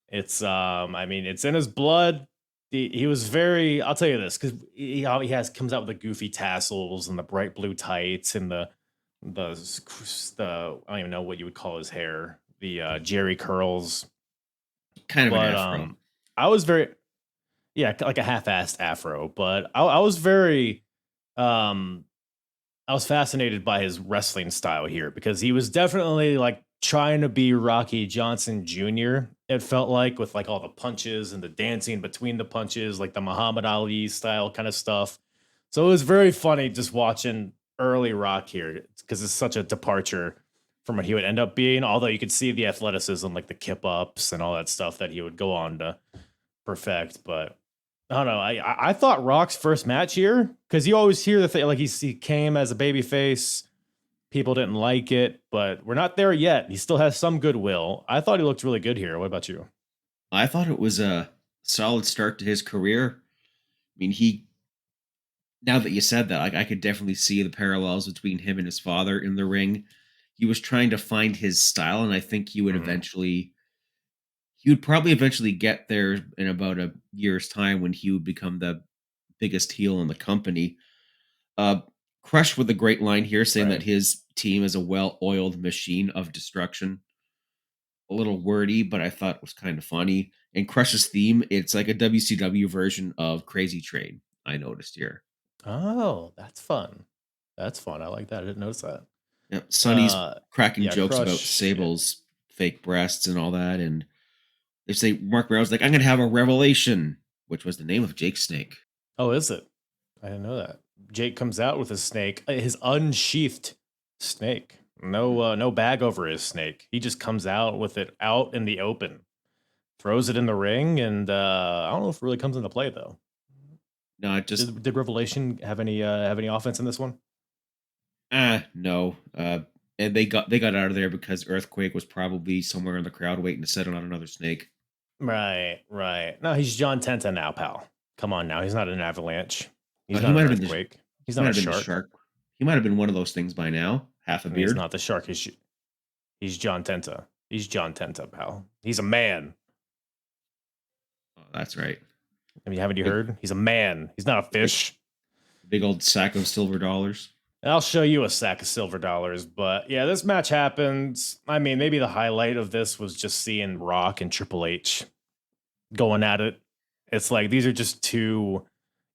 S4: It's I mean, it's in his blood. He was very, I'll tell you this, because he comes out with the goofy tassels and the bright blue tights and the I don't even know what you would call his hair, the Jerry curls.
S3: Kind of an afro.
S4: I was very, yeah, like a half-assed afro, but I was very I was fascinated by his wrestling style here because he was definitely like trying to be Rocky Johnson Jr. It felt like, with like all the punches and the dancing between the punches, like the Muhammad Ali style kind of stuff. So it was very funny just watching early Rock here because it's such a departure from what he would end up being. Although you could see the athleticism, like the kip ups and all that stuff that he would go on to perfect. But I don't know. I thought Rock's first match here, because you always hear the thing like he came as a baby face. People didn't like it, but we're not there yet. He still has some goodwill. I thought he looked really good here. What about you?
S3: I thought it was a solid start to his career. I mean, now that you said that, I could definitely see the parallels between him and his father in the ring. He was trying to find his style, and I think he would probably eventually get there in about a year's time when he would become the biggest heel in the company. Crush with a great line here saying that his team is a well-oiled machine of destruction. A little wordy, but I thought it was kind of funny. And Crush's theme, it's like a WCW version of Crazy Train, I noticed here.
S4: Oh, that's fun. That's fun. I like that. I didn't notice that.
S3: Yep. Sonny's cracking jokes
S4: Crush,
S3: about Sable's fake breasts and all that. And they say Mark Brown's like, I'm going to have a revelation, which was the name of Jake's snake.
S4: Oh, is it? I didn't know that. Jake comes out with his snake, his unsheathed snake. No bag over his snake. He just comes out with it out in the open, throws it in the ring, and I don't know if it really comes into play though.
S3: No, it just
S4: did Revelation have any offense in this one?
S3: No. And they got out of there because Earthquake was probably somewhere in the crowd waiting to settle on another snake.
S4: Right. No, he's John Tenta now, pal. Come on now, he's not an avalanche. He's not
S3: an
S4: Earthquake. He's not a shark.
S3: He might have been one of those things by now. Half a beard.
S4: He's not the shark. He's John Tenta. He's John Tenta, pal. He's a man.
S3: Oh, that's right.
S4: I mean, haven't you heard? He's a man. He's not a fish.
S3: Big old sack of silver dollars.
S4: I'll show you a sack of silver dollars. But yeah, this match happened. I mean, maybe the highlight of this was just seeing Rock and Triple H going at it. It's like these are just two.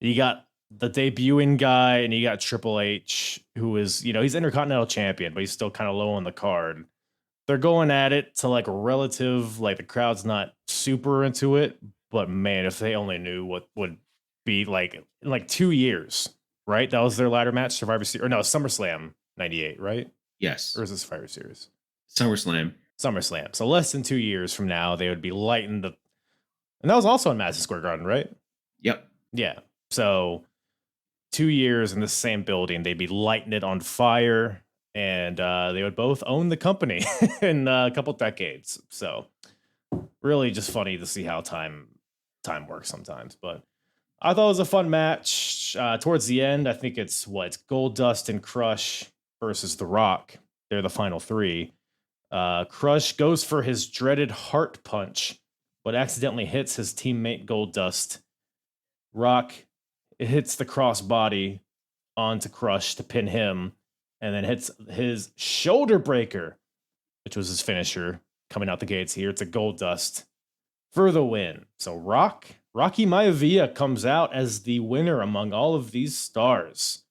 S4: You got the debuting guy and you got Triple H, who is, he's Intercontinental Champion, but he's still kind of low on the card. They're going at it to like a relative, like the crowd's not super into it, but man, if they only knew what would be like in like 2 years, right? That was their ladder match, Survivor Series, or no, SummerSlam 98, right?
S3: Yes.
S4: Or is this Survivor Series?
S3: SummerSlam.
S4: So less than 2 years from now, they would be lighting the, and that was also in Madison Square Garden, right?
S3: Yep.
S4: Yeah. So 2 years in the same building, they'd be lighting it on fire, and they would both own the company in a couple decades. So really just funny to see how time works sometimes. But I thought it was a fun match. Towards the end, I think it's Goldust and Crush versus The Rock. They're the final three. Crush goes for his dreaded heart punch, but accidentally hits his teammate Goldust. Rock hits the crossbody onto Crush to pin him, and then hits his shoulder breaker, which was his finisher coming out the gates here. It's a Goldust for the win. So Rocky Maivia comes out as the winner among all of these stars.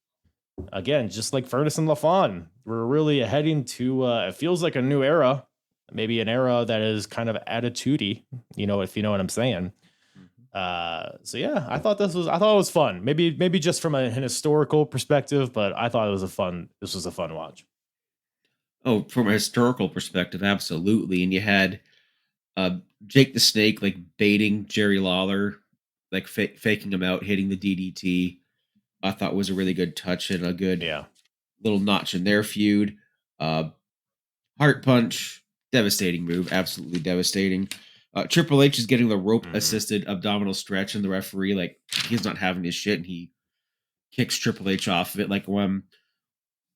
S4: Again, just like Furnas and LaFon, we're really heading to, it feels like a new era, maybe an era that is kind of attitude-y, if you know what I'm saying. So yeah, I thought it was fun. Maybe just from an historical perspective, but I thought this was a fun watch.
S3: Oh, from a historical perspective, absolutely. And you had Jake the Snake like baiting Jerry Lawler, like faking him out, hitting the DDT. I thought was a really good touch and a good little notch in their feud. Heart punch, devastating move, absolutely devastating. Triple H is getting the rope assisted abdominal stretch, and the referee, like, he's not having his shit, and he kicks Triple H off of it. Like, when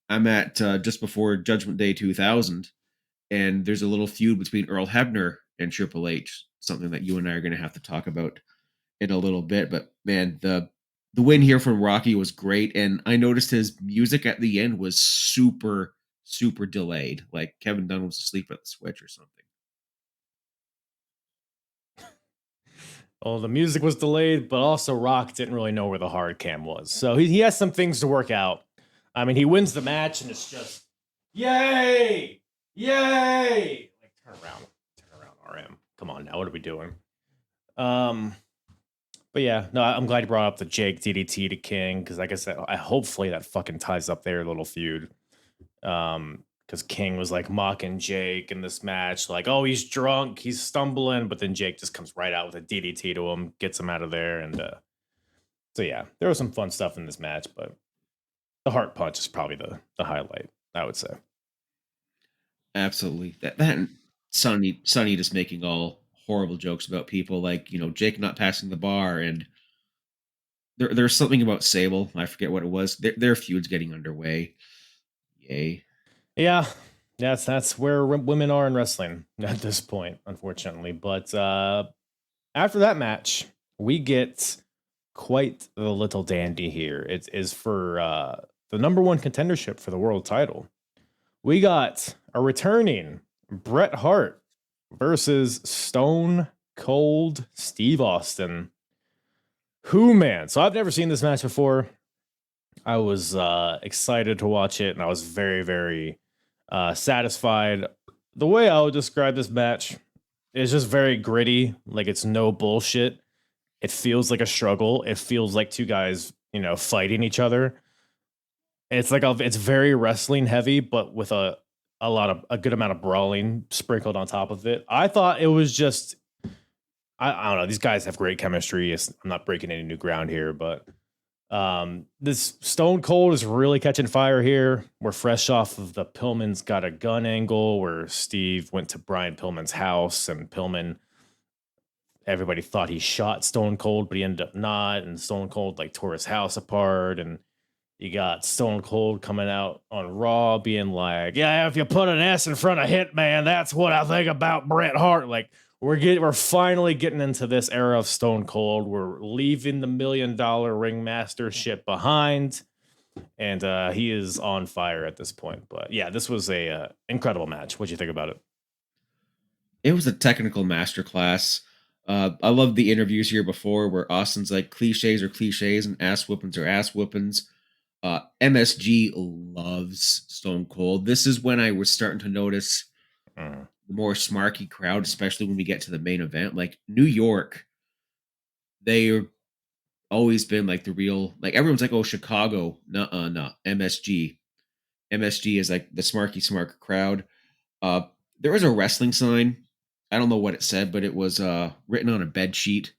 S3: I'm at just before Judgment Day 2000, and there's a little feud between Earl Hebner and Triple H, something that you and I are going to have to talk about in a little bit. But man, the win here from Rocky was great, and I noticed his music at the end was super super delayed, like Kevin Dunn was asleep at the switch or something.
S4: Well, the music was delayed, but also Rock didn't really know where the hard cam was. So he has some things to work out. I mean, he wins the match, and it's just, yay! Yay! Like, turn around, RM. Come on now, what are we doing? But yeah, no, I'm glad you brought up the Jake DDT to King, because like I said, hopefully that fucking ties up their little feud. Because King was like mocking Jake in this match, like, oh, he's drunk, he's stumbling, but then Jake just comes right out with a DDT to him, gets him out of there, and so yeah, there was some fun stuff in this match, but the heart punch is probably the highlight, I would say.
S3: Absolutely, that and Sonny just making all horrible jokes about people, like, you know, Jake not passing the bar, and there's something about Sable, I forget what it was. Their feud's getting underway. Yay.
S4: Yeah, that's where women are in wrestling at this point, unfortunately. But after that match, we get quite the little dandy here. It is for the number one contendership for the world title. We got a returning Bret Hart versus Stone Cold Steve Austin. Who, man? So I've never seen this match before. I was excited to watch it, and I was very, very satisfied. The way I would describe this match is just very gritty. Like, it's no bullshit. It feels like a struggle. It feels like two guys, you know, fighting each other. It's like it's very wrestling heavy, but with a good amount of brawling sprinkled on top of it. I thought it was just, I don't know. These guys have great chemistry. I'm not breaking any new ground here, but this Stone Cold is really catching fire here. We're fresh off of the Pillman's got a gun angle where Steve went to Brian Pillman's house, and Pillman, everybody thought he shot Stone Cold, but he ended up not, and Stone Cold like tore his house apart. And you got Stone Cold coming out on Raw being like, yeah, if you put an S in front of Hitman, that's what I think about Bret Hart. Like, we're finally getting into this era of Stone Cold. We're leaving the $1 million ringmaster shit behind, and he is on fire at this point. But yeah, this was a incredible match. What'd you think about it?
S3: It was a technical masterclass. I love the interviews here before where Austin's like, cliches are cliches and ass whoopings are ass whoopings. MSG loves Stone Cold. This is when I was starting to notice the more smarky crowd, especially when we get to the main event. Like New York, they've always been like the real, like everyone's like, oh, Chicago, no, MSG. MSG is like the smarky smart crowd. There was a wrestling sign. I don't know what it said, but it was written on a bed sheet.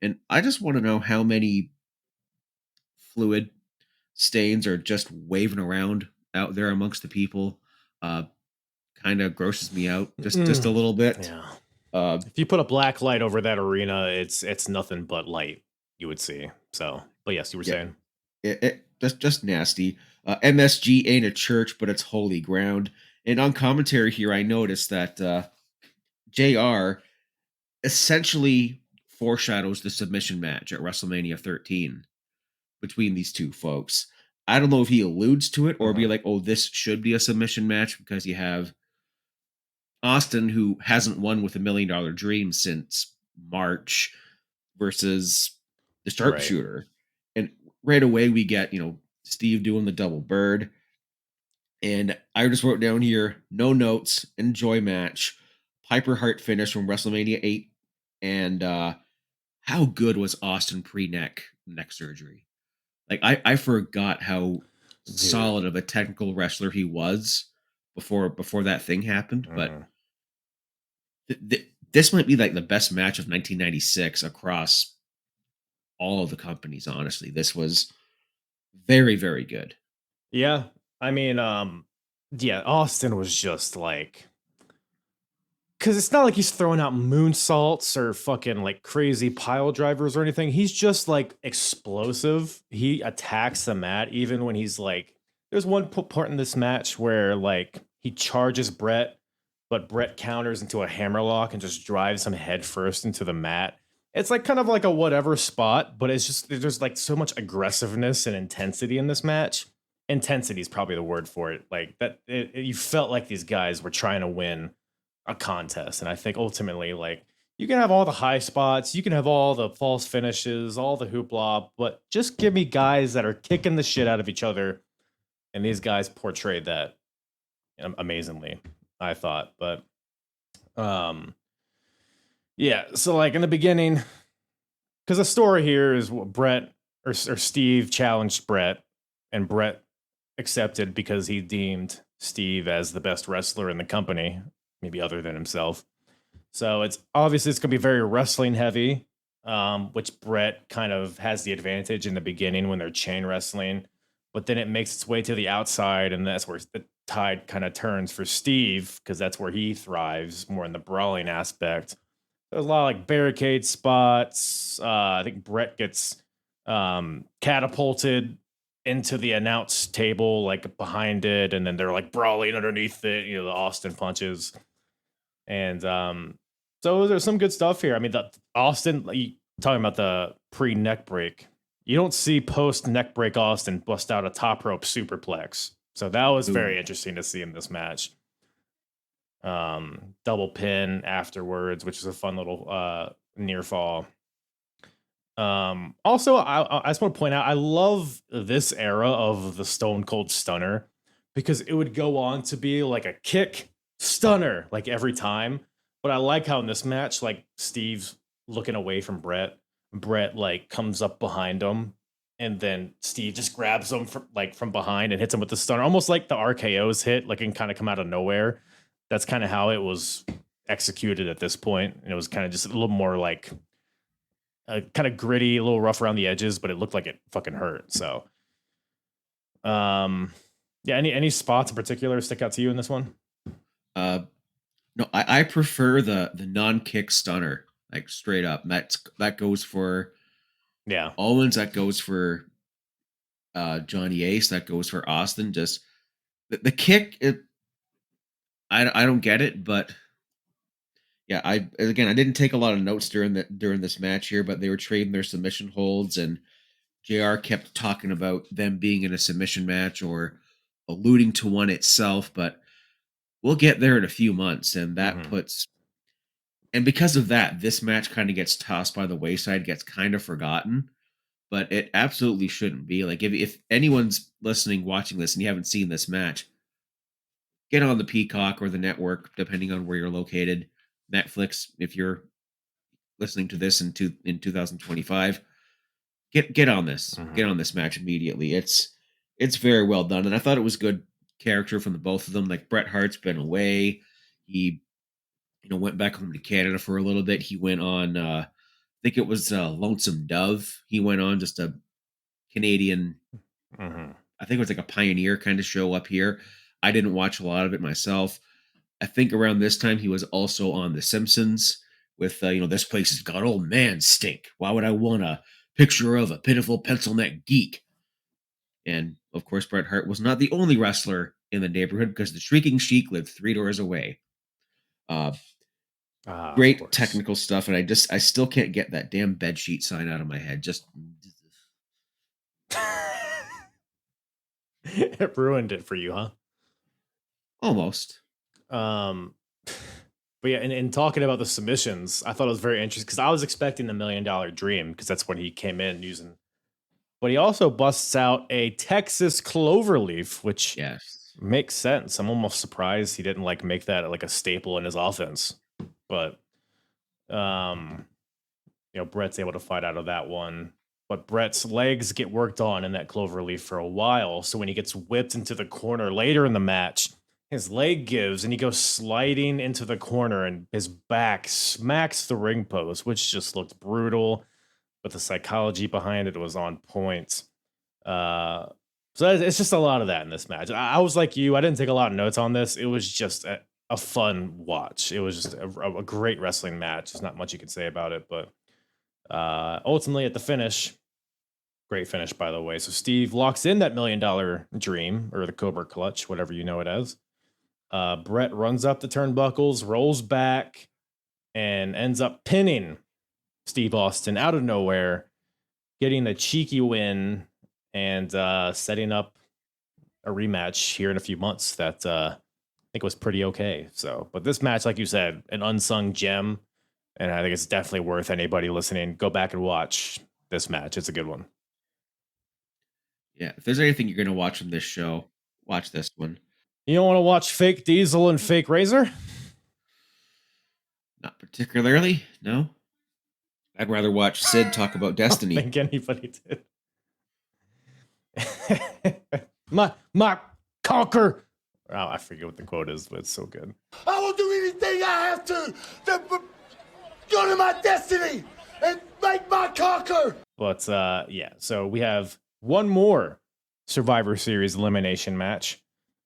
S3: And I just want to know how many fluid stains are just waving around out there amongst the people. Kind of grosses me out just a little bit.
S4: Yeah. If you put a black light over that arena, it's nothing but light you would see. So, but yes, you were saying
S3: it just nasty. MSG ain't a church, but it's holy ground. And on commentary here, I noticed that JR essentially foreshadows the submission match at WrestleMania 13 between these two folks. I don't know if he alludes to it or be like, oh, this should be a submission match, because you have Austin, who hasn't won with $1 Million Dream since March, versus the sharpshooter. Right. And right away we get, Steve doing the double bird. And I just wrote down here, no notes, enjoy match. Piper Hart finish from WrestleMania 8. And how good was Austin pre-neck surgery? Like, I forgot how solid of a technical wrestler he was before that thing happened. But this might be like the best match of 1996 across all of the companies, honestly. This was very, very good.
S4: Yeah. I mean, yeah, Austin was just like, because it's not like he's throwing out moonsaults or fucking like crazy pile drivers or anything. He's just like explosive. He attacks the mat even when he's like. There's one part in this match where like he charges Bret, but Bret counters into a hammerlock and just drives him head first into the mat. It's like kind of like a whatever spot, but it's just there's like so much aggressiveness and intensity in this match. Intensity is probably the word for it. Like that, you felt like these guys were trying to win a contest. And I think ultimately, like, you can have all the high spots, you can have all the false finishes, all the hoopla, but just give me guys that are kicking the shit out of each other. And these guys portrayed that amazingly, I thought. But yeah, so like in the beginning, because the story here is what Bret or Steve challenged Bret, and Bret accepted because he deemed Steve as the best wrestler in the company, maybe other than himself. So it's obviously it's going to be very wrestling heavy, which Bret kind of has the advantage in the beginning when they're chain wrestling, but then it makes its way to the outside, and that's where the tide kind of turns for Steve because that's where he thrives more in the brawling aspect. There's a lot of like barricade spots. I think Bret gets catapulted into the announce table, like behind it, and then they're like brawling underneath it. You know, the Austin punches. And so there's some good stuff here. I mean, the Austin, talking about the pre neck break, you don't see post neck break Austin bust out a top rope superplex. So that was very interesting to see in this match. Double pin afterwards, which is a fun little near fall. Also, I just want to point out, I love this era of the Stone Cold Stunner because it would go on to be like a kick stunner like every time. But I like how in this match, like Steve's looking away from Bret. Bret like comes up behind him, and then Steve just grabs him from behind and hits him with the stunner, almost like the RKO's hit, like and kind of come out of nowhere. That's kind of how it was executed at this point. And it was kind of just a little more like kind of gritty, a little rough around the edges, but it looked like it fucking hurt. So, yeah. Any spots in particular stick out to you in this one?
S3: No, I prefer the non-kick stunner, like straight up. That goes for Owens. That goes for Johnny Ace. That goes for Austin. Just the kick. I don't get it, but yeah, I didn't take a lot of notes during this match here, but they were trading their submission holds, and JR kept talking about them being in a submission match or alluding to one itself, but we'll get there in a few months, and that puts, and because of that, this match kind of gets tossed by the wayside, gets kind of forgotten, but it absolutely shouldn't be. Like if anyone's listening, watching this, and you haven't seen this match, get on the Peacock or the network, depending on where you're located. Netflix, if you're listening to this in 2025, get on this. Get on this match immediately. It's very well done, and I thought it was good character from the both of them. Like Bret Hart's been away. He went back home to Canada for a little bit. He went on I think it was Lonesome Dove. He went on just a Canadian I think it was like a pioneer kind of show up here. I didn't watch a lot of it myself. I think around this time he was also on The Simpsons with this place has got old man stink. Why would I want a picture of a pitiful pencil neck geek? And of course, Bret Hart was not the only wrestler in the neighborhood because the Shrieking Sheik lived 3 doors away. Great technical stuff, and I still can't get that damn bedsheet sign out of my head. Just
S4: it ruined it for you, huh?
S3: Almost.
S4: But yeah, in talking about the submissions, I thought it was very interesting because I was expecting the $1 Million Dream because that's when he came in using. But he also busts out a Texas Cloverleaf, which makes sense. I'm almost surprised he didn't like make that like a staple in his offense. But Bret's able to fight out of that one. But Bret's legs get worked on in that Cloverleaf for a while. So when he gets whipped into the corner later in the match, his leg gives and he goes sliding into the corner and his back smacks the ring post, which just looked brutal. But the psychology behind it was on point. So it's just a lot of that in this match. I was like you. I didn't take a lot of notes on this. It was just a fun watch. It was just a great wrestling match. There's not much you can say about it, but ultimately at the finish, great finish, by the way. So Steve locks in that $1 million dream, or the Cobra Clutch, whatever you know it as. Bret runs up the turnbuckles, rolls back, and ends up pinning Steve Austin out of nowhere, getting a cheeky win and setting up a rematch here in a few months that I think was pretty okay. So, but this match, like you said, an unsung gem, and I think it's definitely worth anybody listening. Go back and watch this match. It's a good one.
S3: Yeah, if there's anything you're going to watch from this show, watch this one.
S4: You don't want to watch fake Diesel and fake Razor?
S3: Not particularly, no. I'd rather watch Sid talk about Destiny.
S4: I don't think anybody did. my conquer. Oh, I forget what the quote is, but it's so good.
S5: I will do anything I have to go to my destiny and make my conquer.
S4: But yeah, so we have one more Survivor Series elimination match.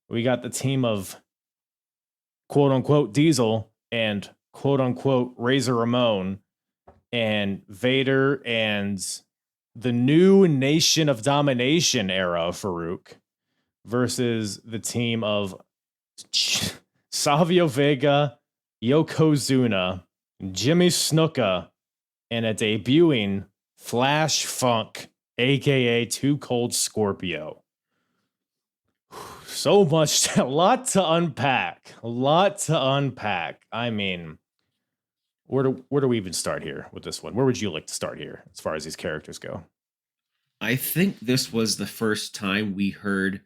S4: We got the team of quote unquote Diesel and quote unquote Razor Ramon and Vader and the new Nation of Domination era Farouk versus the team of Savio Vega, Yokozuna, Jimmy Snuka, and a debuting Flash Funk, aka Too Cold Scorpio. So much, a lot to unpack. I mean, where do we even start here with this one? Where would you like to start here as far as these characters go?
S3: I think this was the first time we heard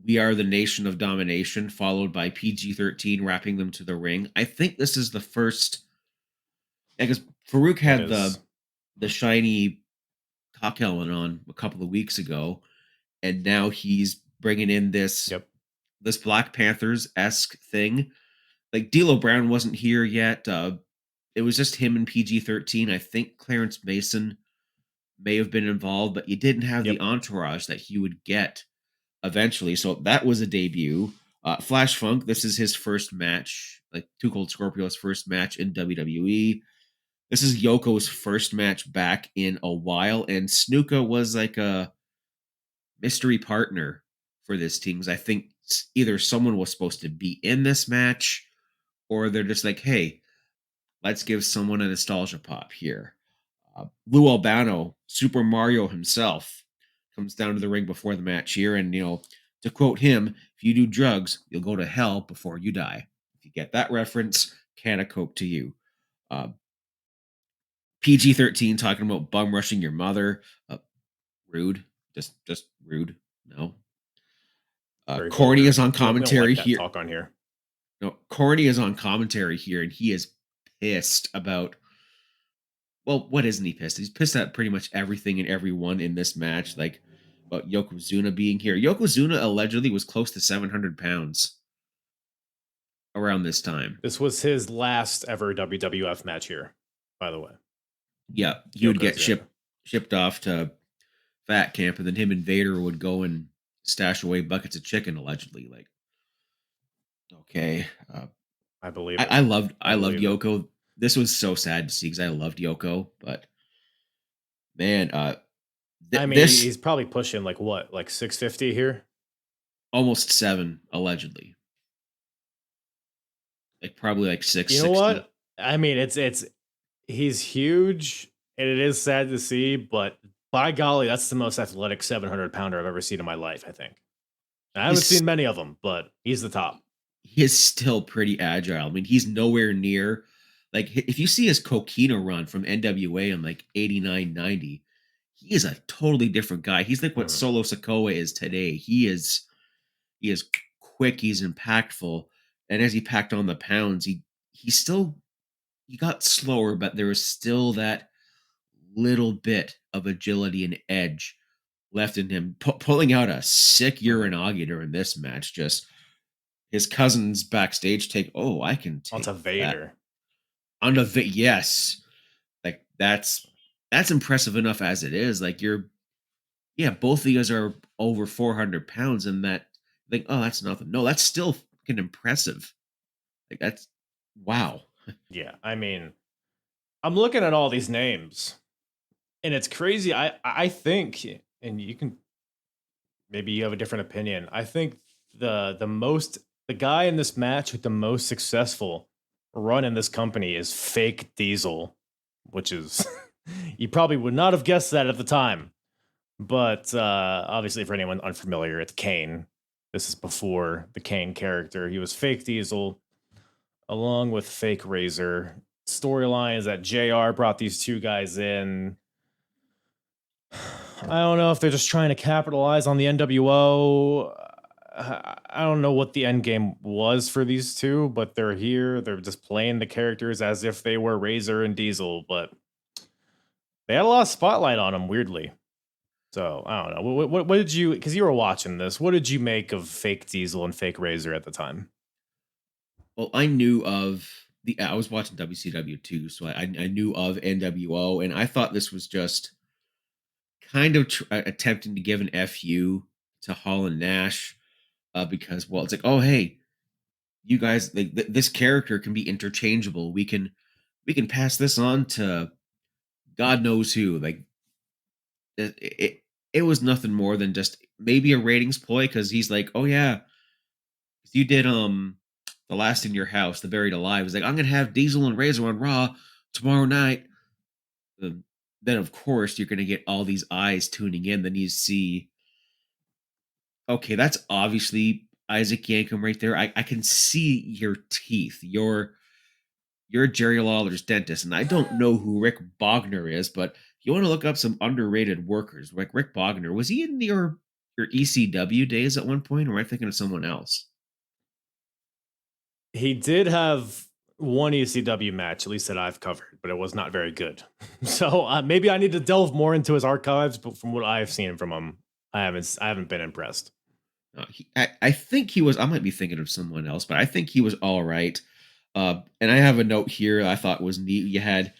S3: "We Are the Nation of Domination" followed by PG-13 wrapping them to the ring. I think this is the first, because Farouk had the shiny cock helmet on a couple of weeks ago, and now he's bringing in this this Black Panthers-esque thing. Like, D'Lo Brown wasn't here yet. It was just him and PG-13. I think Clarence Mason may have been involved, but you didn't have the entourage that he would get eventually. So that was a debut. Flash Funk, this is his first match, like Too Cold Scorpio's first match in WWE. This is Yoko's first match back in a while, and Snuka was like a mystery partner for this team. I think either someone was supposed to be in this match, or they're just like, hey, let's give someone a nostalgia pop here. Lou Albano, Super Mario himself, comes down to the ring before the match here, and, you know, to quote him, if you do drugs, you'll go to hell before you die. If you get that reference, can of Coke to you. PG-13 talking about bum rushing your mother. Rude. Just rude. No. Corny is on commentary here.
S4: Talk on here.
S3: No, Corny is on commentary here, and he is pissed about. Well, what isn't he pissed? He's pissed at pretty much everything and everyone in this match, like about Yokozuna being here. Yokozuna allegedly was close to 700 pounds around this time.
S4: This was his last ever WWF match here, by the way.
S3: Yeah, he would get shipped off to Fat Camp, and then him and Vader would go and stash away buckets of chicken, allegedly. Like, okay,
S4: I believe
S3: I loved Yoko. This was so sad to see because I loved Yoko, but man,
S4: I mean, he's probably pushing like 650 here,
S3: almost 7 allegedly, like probably like 6.
S4: You know what? I mean, he's huge, and it is sad to see, but by golly, that's the most athletic 700-pounder I've ever seen in my life, I think. I haven't seen many of them, but he's the top.
S3: He is still pretty agile. I mean, he's nowhere near, like, if you see his Coquina run from NWA in like 89, 90, he is a totally different guy. He's like what Solo Sikoa is today. He is quick, he's impactful, and as he packed on the pounds, he got slower, but there was still that little bit of agility and edge left in him, pulling out a sick Uranagi during this match. Just his cousin's backstage take. Oh, I can take
S4: onto Vader.
S3: Yes, like that's impressive enough as it is. Like, you're yeah, both of you guys are over 400 pounds, and that like, oh, that's nothing. No, that's still fucking impressive. Like that's wow.
S4: Yeah, I mean, I'm looking at all these names, and it's crazy. I think, and you can maybe you have a different opinion. I think the guy in this match with the most successful run in this company is Fake Diesel, which is you probably would not have guessed that at the time. But obviously, for anyone unfamiliar, it's Kane. This is before the Kane character. He was Fake Diesel, along with Fake Razor. Storyline is that JR brought these two guys in. I don't know if they're just trying to capitalize on the NWO. I don't know what the end game was for these two, but they're here. They're just playing the characters as if they were Razor and Diesel, but they had a lot of spotlight on them, weirdly. So I don't know. What did you? Because you were watching this. What did you make of Fake Diesel and Fake Razor at the time?
S3: Well, I knew of the. I was watching WCW too, so I knew of NWO, and I thought this was just kind of attempting to give an FU to Hall and Nash, because well, it's like, oh hey, you guys, like this character can be interchangeable. We can pass this on to God knows who. Like it was nothing more than just maybe a ratings ploy because he's like, oh yeah, you did the last in your house, the buried alive. He's like, I'm gonna have Diesel and Razor on Raw tomorrow night. Then of course you're gonna get all these eyes tuning in. Then you see, okay, that's obviously Isaac Yankem right there. I can see your teeth. You're Jerry Lawler's dentist, and I don't know who Rick Bogner is, but you want to look up some underrated workers like Rick Bogner. Was he in your ECW days at one point, or am I thinking of someone else?
S4: He did have one ECW match, at least that I've covered, but it was not very good. So maybe I need to delve more into his archives. But from what I've seen from him, I haven't been impressed.
S3: I think he was. I might be thinking of someone else, but I think he was all right. And I have a note here I thought was neat. You had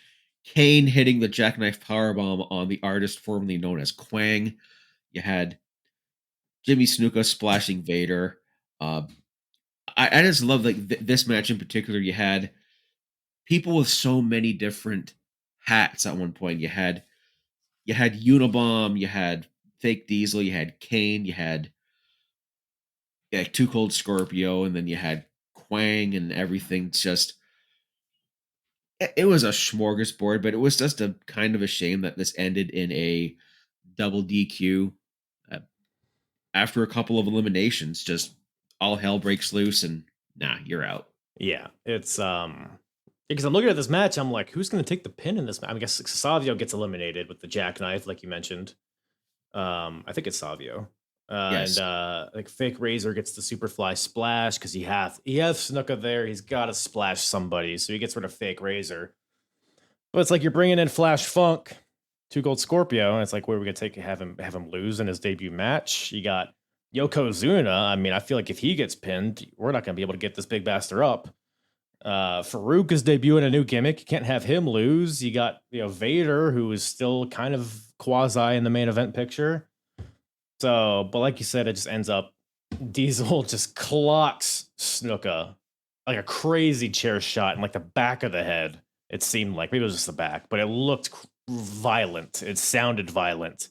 S3: Kane hitting the jackknife powerbomb on the artist formerly known as Quang. You had Jimmy Snuka splashing Vader. I just love like this match in particular. You had people with so many different hats at one point. You had Unabomb, you had Fake Diesel, you had Kane, you had Too Cold Scorpio, and then you had Quang and everything. Just it was a smorgasbord, but it was just a kind of a shame that this ended in a double DQ after a couple of eliminations. Just all hell breaks loose, and nah, you're out.
S4: Yeah, it's because I'm looking at this match, I'm like, who's going to take the pin in this match? I guess Savio gets eliminated with the jackknife, like you mentioned. I think it's Savio.
S3: Yes.
S4: And like Fake Razor gets the Superfly splash because he has Snuka there. He's got to splash somebody, so he gets rid of Fake Razor. But it's like you're bringing in Flash Funk, Two Gold Scorpio, and it's like, where are we gonna have him lose in his debut match? You got Yokozuna. I mean, I feel like if he gets pinned, we're not gonna be able to get this big bastard up. Farouk is debuting a new gimmick. You can't have him lose. You got Vader, who is still kind of quasi in the main event picture. So, but like you said, it just ends up Diesel just clocks Snuka like a crazy chair shot in like the back of the head. It seemed like maybe it was just the back, but it looked violent. It sounded violent.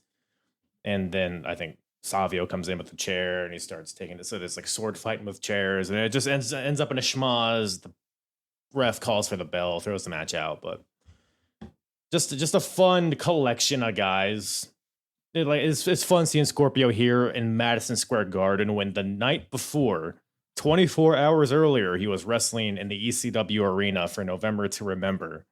S4: And then I think Savio comes in with the chair and he starts taking it. So there's like sword fighting with chairs, and it just ends up in a schmaz. The ref calls for the bell, throws the match out, but just a fun collection of guys. It's fun seeing Scorpio here in Madison Square Garden when the night before, 24 hours earlier, he was wrestling in the ECW arena for November to Remember.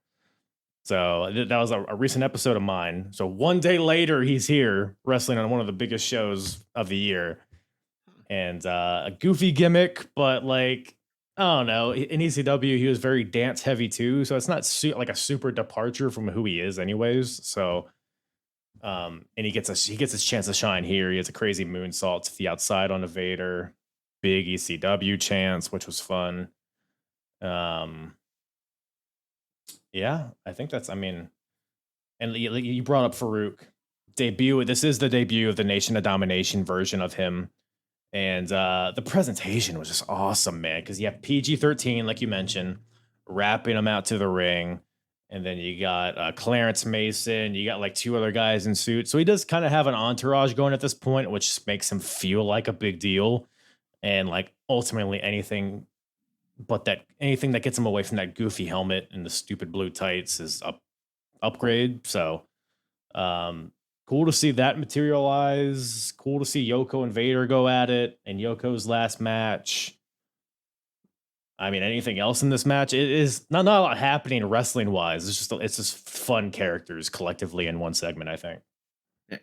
S4: So that was a recent episode of mine. So one day later, he's here wrestling on one of the biggest shows of the year. And a goofy gimmick, but like, I don't know. In ECW, he was very dance heavy too. So it's not like a super departure from who he is anyways. So, and he gets his chance to shine here. He has a crazy moonsault to the outside on a Vader. Big ECW chance, which was fun. Yeah, I think and you brought up Farouk, debut. This is the debut of the Nation of Domination version of him. And the presentation was just awesome, man, because you have PG-13, like you mentioned, wrapping him out to the ring. And then you got Clarence Mason. You got like two other guys in suits. So he does kind of have an entourage going at this point, which makes him feel like a big deal. And like ultimately anything anything that gets him away from that goofy helmet and the stupid blue tights is upgrade. So cool to see that materialize. Cool to see Yoko and Vader go at it and Yoko's last match. I mean, anything else in this match? It is not a lot happening wrestling wise. It's just fun characters collectively in one segment, I think.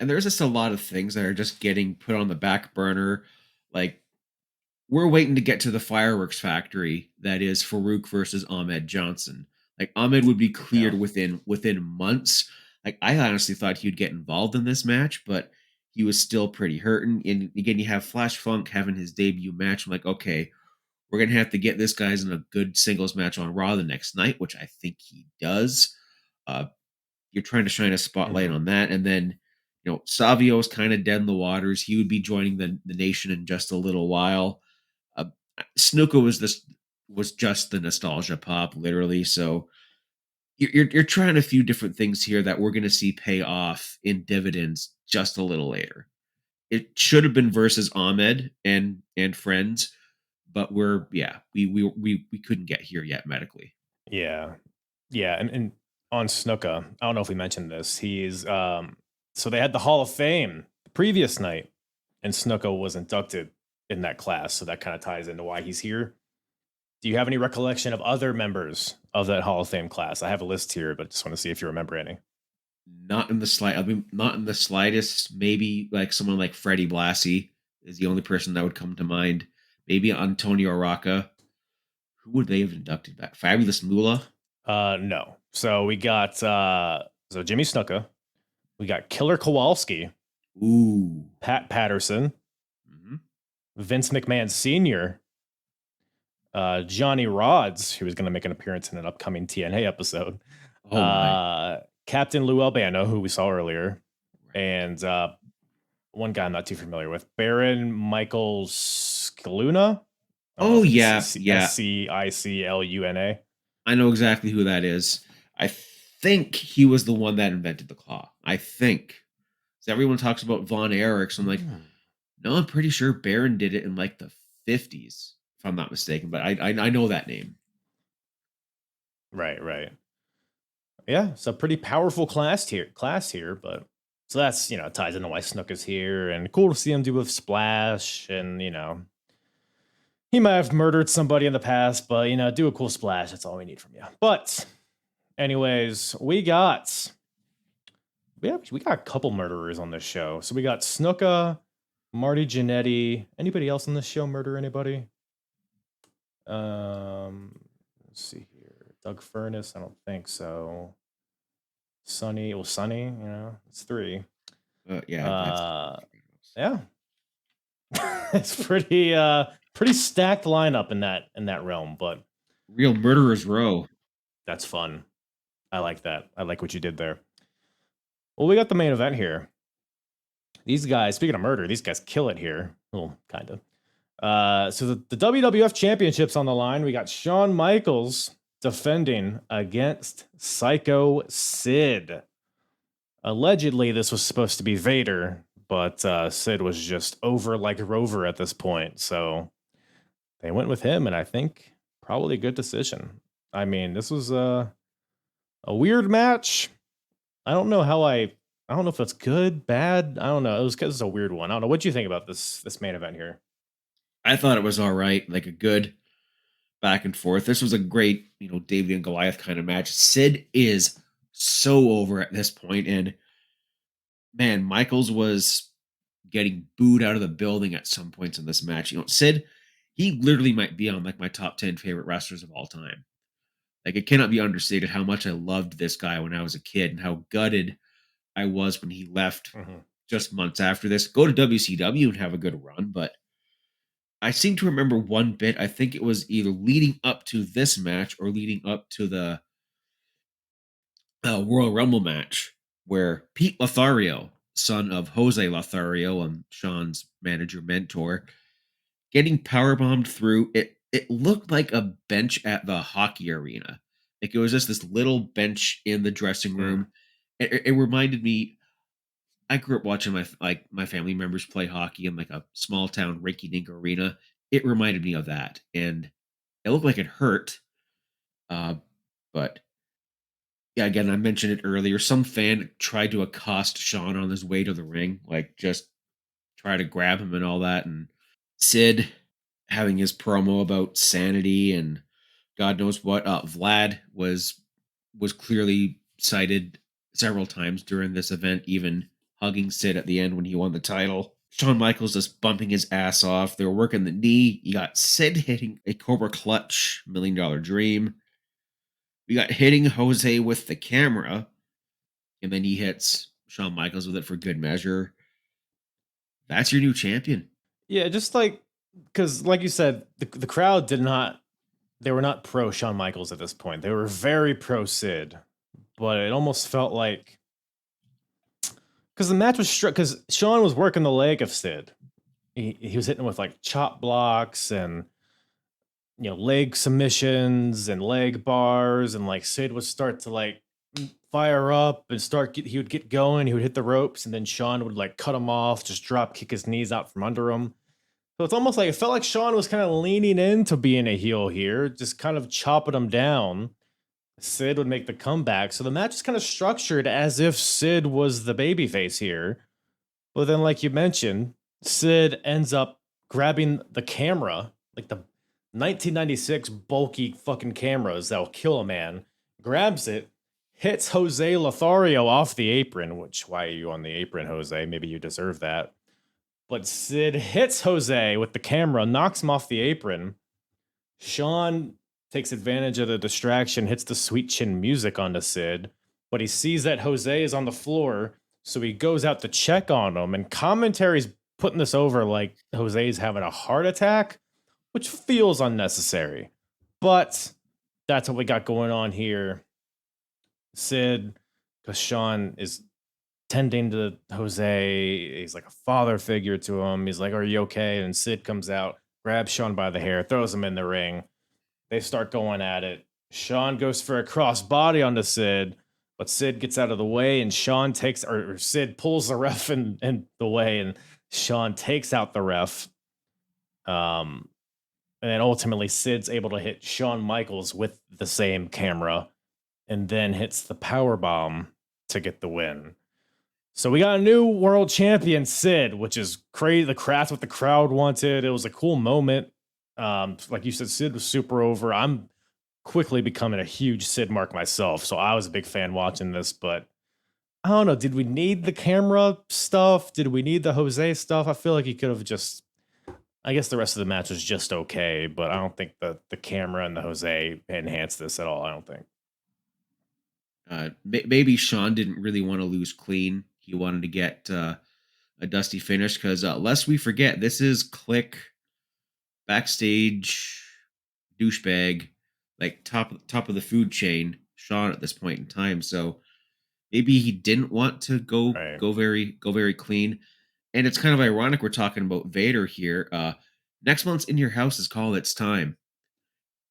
S3: And there's just a lot of things that are just getting put on the back burner. Like, we're waiting to get to the fireworks factory that is Farouk versus Ahmed Johnson. Like, Ahmed would be cleared within months. Like, I honestly thought he'd get involved in this match, but he was still pretty hurting. And again, you have Flash Funk having his debut match. I'm like, okay, we're going to have to get this guy's in a good singles match on Raw the next night, which I think he does. You're trying to shine a spotlight on that. And then, Savio is kind of dead in the waters. He would be joining the Nation in just a little while. Snuka was just the nostalgia pop, literally. So you're trying a few different things here that we're going to see pay off in dividends just a little later. It should have been versus Ahmed and friends, but we couldn't get here yet medically.
S4: Yeah. And on Snuka, I don't know if we mentioned this. He's so they had the Hall of Fame the previous night, and Snuka was inducted in that class. So that kind of ties into why he's here. Do you have any recollection of other members of that Hall of Fame class? I have a list here, but just want to see if you remember any.
S3: Not in the slightest. Maybe like someone like Freddie Blassie is the only person that would come to mind. Maybe Antonio Rocca. Who would they have inducted back? Fabulous Moolah?
S4: No. So we got Jimmy Snuka. We got Killer Kowalski.
S3: Ooh.
S4: Pat Patterson.
S3: Mm-hmm.
S4: Vince McMahon Sr. Johnny Rods, who was going to make an appearance in an upcoming TNA episode. Captain Lou Albano, who we saw earlier. And one guy I'm not too familiar with, Baron Michael Scaluna.
S3: Oh, yeah.
S4: Scicluna.
S3: I know exactly who that is. I think he was the one that invented the claw. I think. So everyone talks about Von Erich. So I'm like, no, I'm pretty sure Baron did it in like the 50s, if I'm not mistaken. But I know that name.
S4: Right. Yeah, it's a pretty powerful class here, but so that's, ties into why Snuka's here, and cool to see him do a splash, and he might have murdered somebody in the past, but do a cool splash. That's all we need from you. But anyways, we got a couple murderers on this show. So we got Snuka, Marty Jannetty. Anybody else on this show murder anybody? Let's see here. Doug Furnas, I don't think so. Sonny, it's 3.
S3: Yeah.
S4: Yeah. It's pretty stacked lineup in that realm, but
S3: real murderers row.
S4: That's fun. I like that. I like what you did there. Well, we got the main event here. These guys, speaking of murder, these guys kill it here. Well, kind of. So the WWF Championship's on the line. We got Shawn Michaels defending against Psycho Sid. Allegedly, this was supposed to be Vader, but Sid was just over like Rover at this point. So they went with him, and I think probably a good decision. I mean, this was a weird match. I don't know if that's good, bad. I don't know. It was a weird one. I don't know. What do you think about this main event here?
S3: I thought it was all right, like a good back and forth. This was a great, David and Goliath kind of match. Sid is so over at this point, and man, Michaels was getting booed out of the building at some points in this match. Sid, he literally might be on like my top 10 favorite wrestlers of all time. Like, it cannot be understated how much I loved this guy when I was a kid and how gutted I was when he left just months after this. Go to WCW and have a good run, but I seem to remember one bit. I think it was either leading up to this match or leading up to the Royal Rumble match where Pete Lothario son of Jose Lothario, Sean's manager mentor, getting powerbombed through it. It looked like a bench at the hockey arena. Like it was just this little bench in the dressing room. It reminded me. I grew up watching my family members play hockey in like a small town rinky-dink arena. It reminded me of that, and it looked like it hurt. But yeah, again, I mentioned it earlier. Some fan tried to accost Sean on his way to the ring, like just try to grab him and all that. And Sid having his promo about sanity and God knows what. Vlad was clearly cited several times during this event, even hugging Sid at the end when he won the title. Shawn Michaels just bumping his ass off. They were working the knee. You got Sid hitting a Cobra Clutch, $1 Million Dream. We got hitting Jose with the camera, and then he hits Shawn Michaels with it for good measure. That's your new champion.
S4: Yeah, just like, because like you said, the crowd they were not pro Shawn Michaels at this point. They were very pro Sid, but it almost felt like, because the match was because Shawn was working the leg of Sid. He was hitting with like chop blocks and leg submissions and leg bars, and like Sid would start to like fire up and he would get going, he would hit the ropes, and then Shawn would like cut him off, just drop kick his knees out from under him. So it's almost like it felt like Shawn was kind of leaning into being a heel here, just kind of chopping him down. Sid would make the comeback. So the match is kind of structured as if Sid was the babyface here. But then, like you mentioned, Sid ends up grabbing the camera, like the 1996 bulky fucking cameras that'll kill a man, grabs it, hits Jose Lothario off the apron, which, why are you on the apron, Jose? Maybe you deserve that. But Sid hits Jose with the camera, knocks him off the apron. Shawn takes advantage of the distraction, hits the sweet chin music onto Sid, but he sees that Jose is on the floor, so he goes out to check on him, and commentary's putting this over like Jose's having a heart attack, which feels unnecessary. But that's what we got going on here. Sid, because Shawn is tending to Jose, he's like a father figure to him. He's like, "Are you okay?" And Sid comes out, grabs Shawn by the hair, throws him in the ring. They start going at it. Shawn goes for a crossbody onto Sid, but Sid gets out of the way, and Sid pulls the ref in the way, and Shawn takes out the ref. And then ultimately Sid's able to hit Shawn Michaels with the same camera, and then hits the power bomb to get the win. So we got a new world champion, Sid, which is crazy. That's what the crowd wanted. It was a cool moment. Like you said, Sid was super over. I'm quickly becoming a huge Sid mark myself, so I was a big fan watching this, but I don't know. Did we need the camera stuff? Did we need the Jose stuff? I feel like he could have just, I guess the rest of the match was just okay, but I don't think the camera and the Jose enhanced this at all. I don't think.
S3: Maybe Shawn didn't really want to lose clean. He wanted to get a dusty finish because lest we forget, this is Click backstage douchebag, like top of the food chain, Shawn at this point in time. So maybe he didn't want to go very clean. And it's kind of ironic we're talking about Vader here. Next month's In Your House is called It's Time.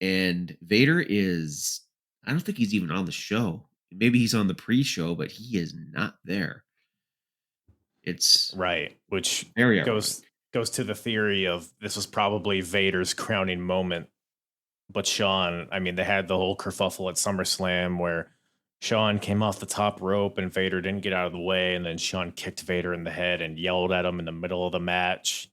S3: And Vader is, I don't think he's even on the show. Maybe he's on the pre-show, but he is not there. It's
S4: right, which
S3: very
S4: goes to the theory of this was probably Vader's crowning moment. But Shawn, I mean, they had the whole kerfuffle at SummerSlam where Shawn came off the top rope and Vader didn't get out of the way, and then Shawn kicked Vader in the head and yelled at him in the middle of the match.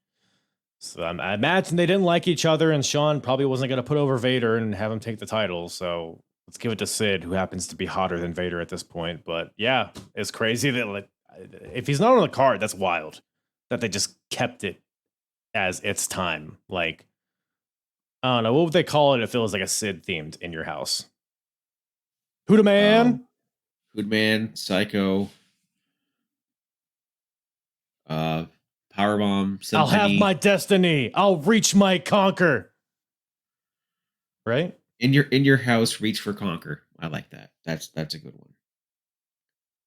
S4: So I imagine they didn't like each other, and Shawn probably wasn't going to put over Vader and have him take the title. So let's give it to Sid, who happens to be hotter than Vader at this point. But yeah, it's crazy that, like, if he's not on the card, that's wild that they just kept it as It's Time. Like, I don't know, what would they call it if it was like a Sid themed In Your House? Who the man?
S3: Hoodman, Psycho, Powerbomb, Symphony.
S4: I'll have my destiny. I'll reach my conquer. Right?
S3: In your house, reach for conquer. I like that. That's a good one.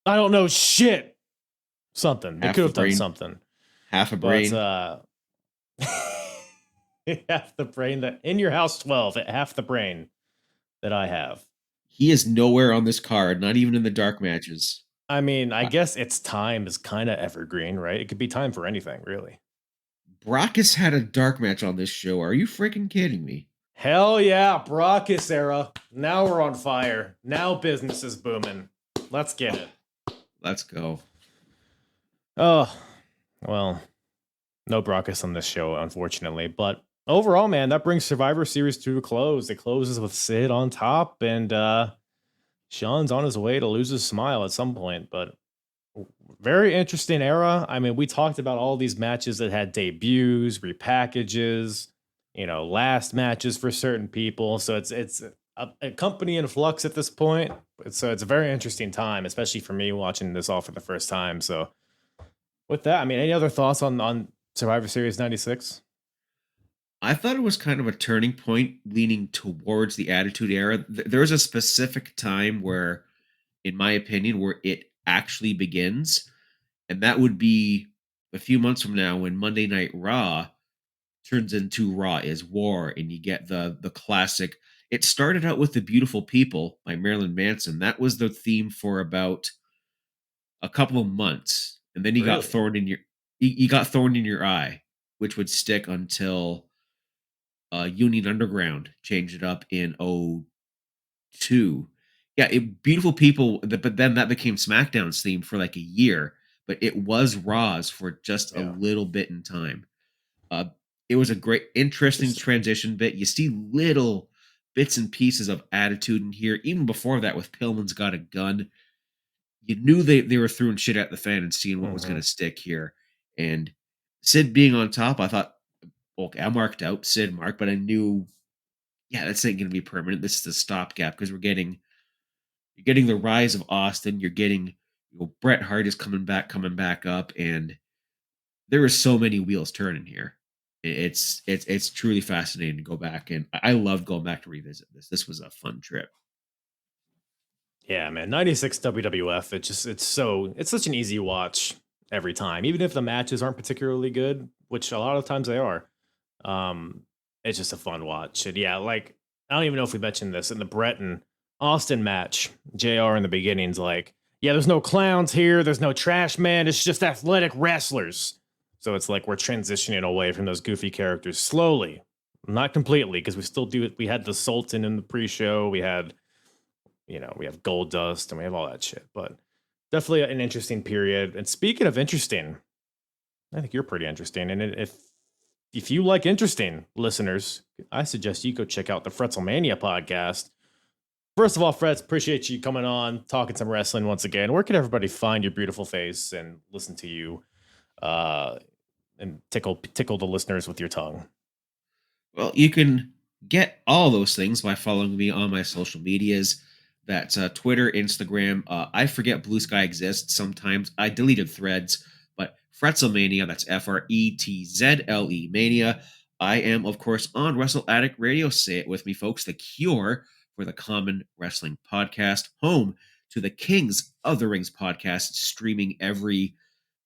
S4: I don't know shit. Something. They
S3: Half
S4: could
S3: the
S4: have done
S3: brain.
S4: something.
S3: Half a
S4: But
S3: brain.
S4: half the brain that in your house 12, half the brain that I have.
S3: He is nowhere on this card, not even in the dark matches.
S4: I mean, I guess its time is kind of evergreen, right? It could be time for anything, really.
S3: Brock has had a dark match on this show. Are you freaking kidding me?
S4: Hell yeah, Brockus era. Now we're on fire. Now business is booming. Let's get it.
S3: Let's go.
S4: Oh, well, no Brockus on this show, unfortunately. But overall, man, that brings Survivor Series to a close. It closes with Sid on top, and Sean's on his way to lose his smile at some point. But very interesting era. I mean, we talked about all these matches that had debuts, repackages, last matches for certain people. So it's a company in flux at this point. So it's a very interesting time, especially for me watching this all for the first time. So with that, I mean, any other thoughts on Survivor Series 96?
S3: I thought it was kind of a turning point leaning towards the Attitude Era. There was a specific time where, in my opinion, where it actually begins. And that would be a few months from now when Monday Night Raw turns into Raw is War, and you get the classic. It started out with The Beautiful People by Marilyn Manson. That was the theme for about a couple of months. And then you got Thorn in Your Eye, which would stick until Union Underground changed it up in 2002. Yeah, Beautiful People, but then that became SmackDown's theme for like a year, but it was Raw's for just a little bit in time. It was a great, interesting transition bit. You see little bits and pieces of Attitude in here. Even before that, with Pillman's Got a Gun, you knew they were throwing shit at the fan and seeing what was going to stick here. And Sid being on top, I thought, okay, I marked out Sid Mark, but I knew, that's not going to be permanent. This is the stopgap because you're getting the rise of Austin. You're getting, Bret Hart is coming back up, and there are so many wheels turning here. It's truly fascinating to go back, and I love going back to revisit this. This was a fun trip.
S4: Yeah, man, 96 WWF. It's such an easy watch every time, even if the matches aren't particularly good, which a lot of times they are. It's just a fun watch. And yeah, like, I don't even know if we mentioned this in the Bret and Austin match. JR in the beginning's like, yeah, there's no clowns here, there's no trash man, it's just athletic wrestlers. So it's like we're transitioning away from those goofy characters slowly, not completely, because we still do it. We had the Sultan in the pre-show, we had, we have Gold Dust, and we have all that shit. But definitely an interesting period. And speaking of interesting, I think you're pretty interesting. And if you like interesting, listeners, I suggest you go check out the Fretzlemania podcast. First of all, Fretz, appreciate you coming on, talking some wrestling once again. Where can everybody find your beautiful face and listen to you and tickle the listeners with your tongue?
S3: Well, you can get all those things by following me on my social medias. That's Twitter, Instagram. I forget Blue Sky exists sometimes. I deleted Threads, but Fretzlemania, that's Fretzle Mania. I am, of course, on Wrestle Addict Radio. Say it with me, folks. The cure for the Common Wrestling Podcast, home to the Kings of the Rings podcast, streaming every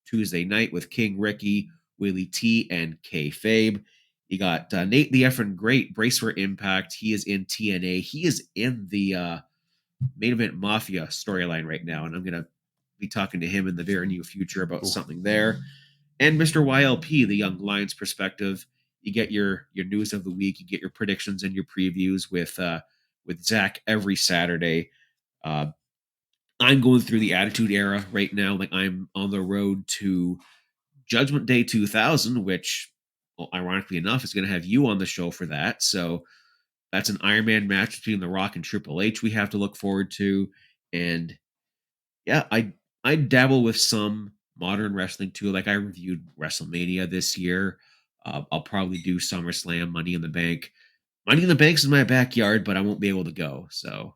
S3: Tuesday night with King Ricky, Willie T, and K-Fabe. You got Nate the Effin' Great, Brace for Impact. He is in TNA. He is in the Main Event Mafia storyline right now, and I'm going to be talking to him in the very near future about something there. And Mr. YLP, the Young Lions Perspective. You get your news of the week. You get your predictions and your previews with Zach every Saturday. I'm going through the Attitude Era right now. Like, I'm on the road to Judgment Day 2000, which, well, ironically enough, is going to have you on the show for that. So that's an Iron Man match between The Rock and Triple H we have to look forward to. And yeah, I dabble with some modern wrestling too. Like, I reviewed WrestleMania this year. I'll probably do SummerSlam, Money in the Bank. Money in the Bank's in my backyard, but I won't be able to go. So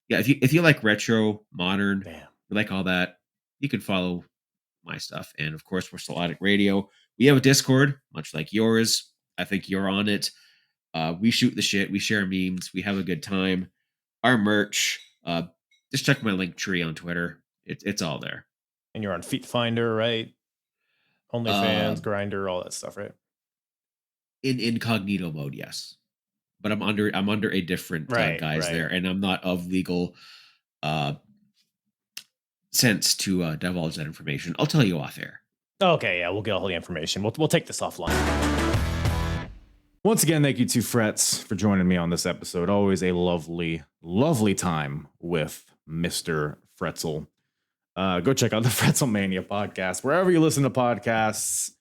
S3: yeah, if you like retro, modern, you like all that, you can follow my stuff. And of course, we're still Addict Radio. We have a Discord, much like yours. I think you're on it. We shoot the shit. We share memes. We have a good time. Our merch. Just check my link tree on Twitter. It's all there.
S4: And you're on Feet Finder, right? OnlyFans, Grinder, all that stuff, right?
S3: In incognito mode, yes. But I'm under a different guise there, and I'm not of legal sense to divulge that information. I'll tell you off air.
S4: Okay, yeah, we'll get all the information. We'll take this offline.
S1: Once again, thank you to Fretz for joining me on this episode. Always a lovely, lovely time with Mr. Fretzel. Go check out the Fretzlemania podcast. Wherever you listen to podcasts,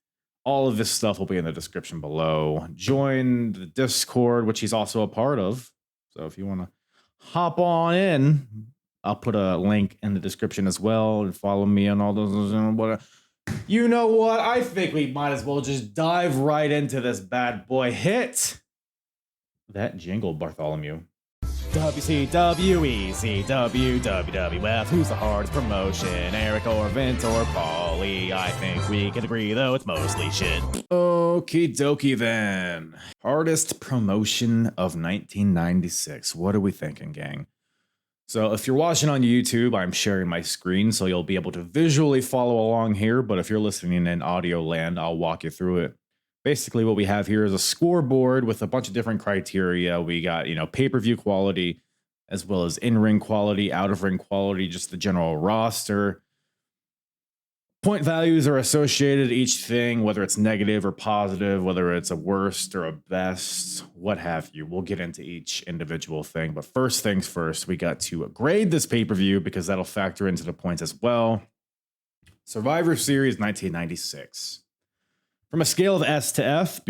S1: all of this stuff will be in the description below. Join the Discord, which he's also a part of. So if you want to hop on in, I'll put a link in the description as well. And follow me on all those. You know what? I think we might as well just dive right into this bad boy. Hit that jingle, Bartholomew.
S4: WCW, ECW, WWF, who's the hardest promotion? Eric or Vince or Paulie? I think we can agree, though, it's mostly shit.
S1: Okie dokie then. Hardest promotion of 1996. What are we thinking, gang? So if you're watching on YouTube, I'm sharing my screen, so you'll be able to visually follow along here. But if you're listening in audio land, I'll walk you through it. Basically, what we have here is a scoreboard with a bunch of different criteria. We got, pay-per-view quality, as well as in-ring quality, out-of-ring quality, just the general roster. Point values are associated to each thing, whether it's negative or positive, whether it's a worst or a best, what have you. We'll get into each individual thing. But first things first, we got to grade this pay-per-view because that'll factor into the points as well. Survivor Series 1996. From a scale of S to F,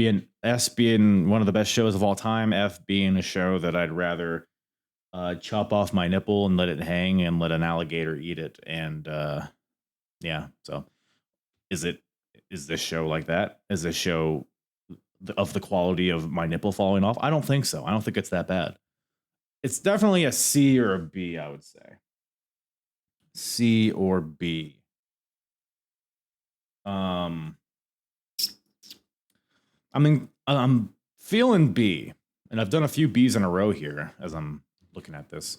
S1: S being one of the best shows of all time, F being a show that I'd rather chop off my nipple and let it hang and let an alligator eat it. And yeah, so is this show like that? Is this show of the quality of my nipple falling off? I don't think so. I don't think it's that bad. It's definitely a C or a B, I would say. C or B. I'm feeling B, and I've done a few B's in a row here as I'm looking at this.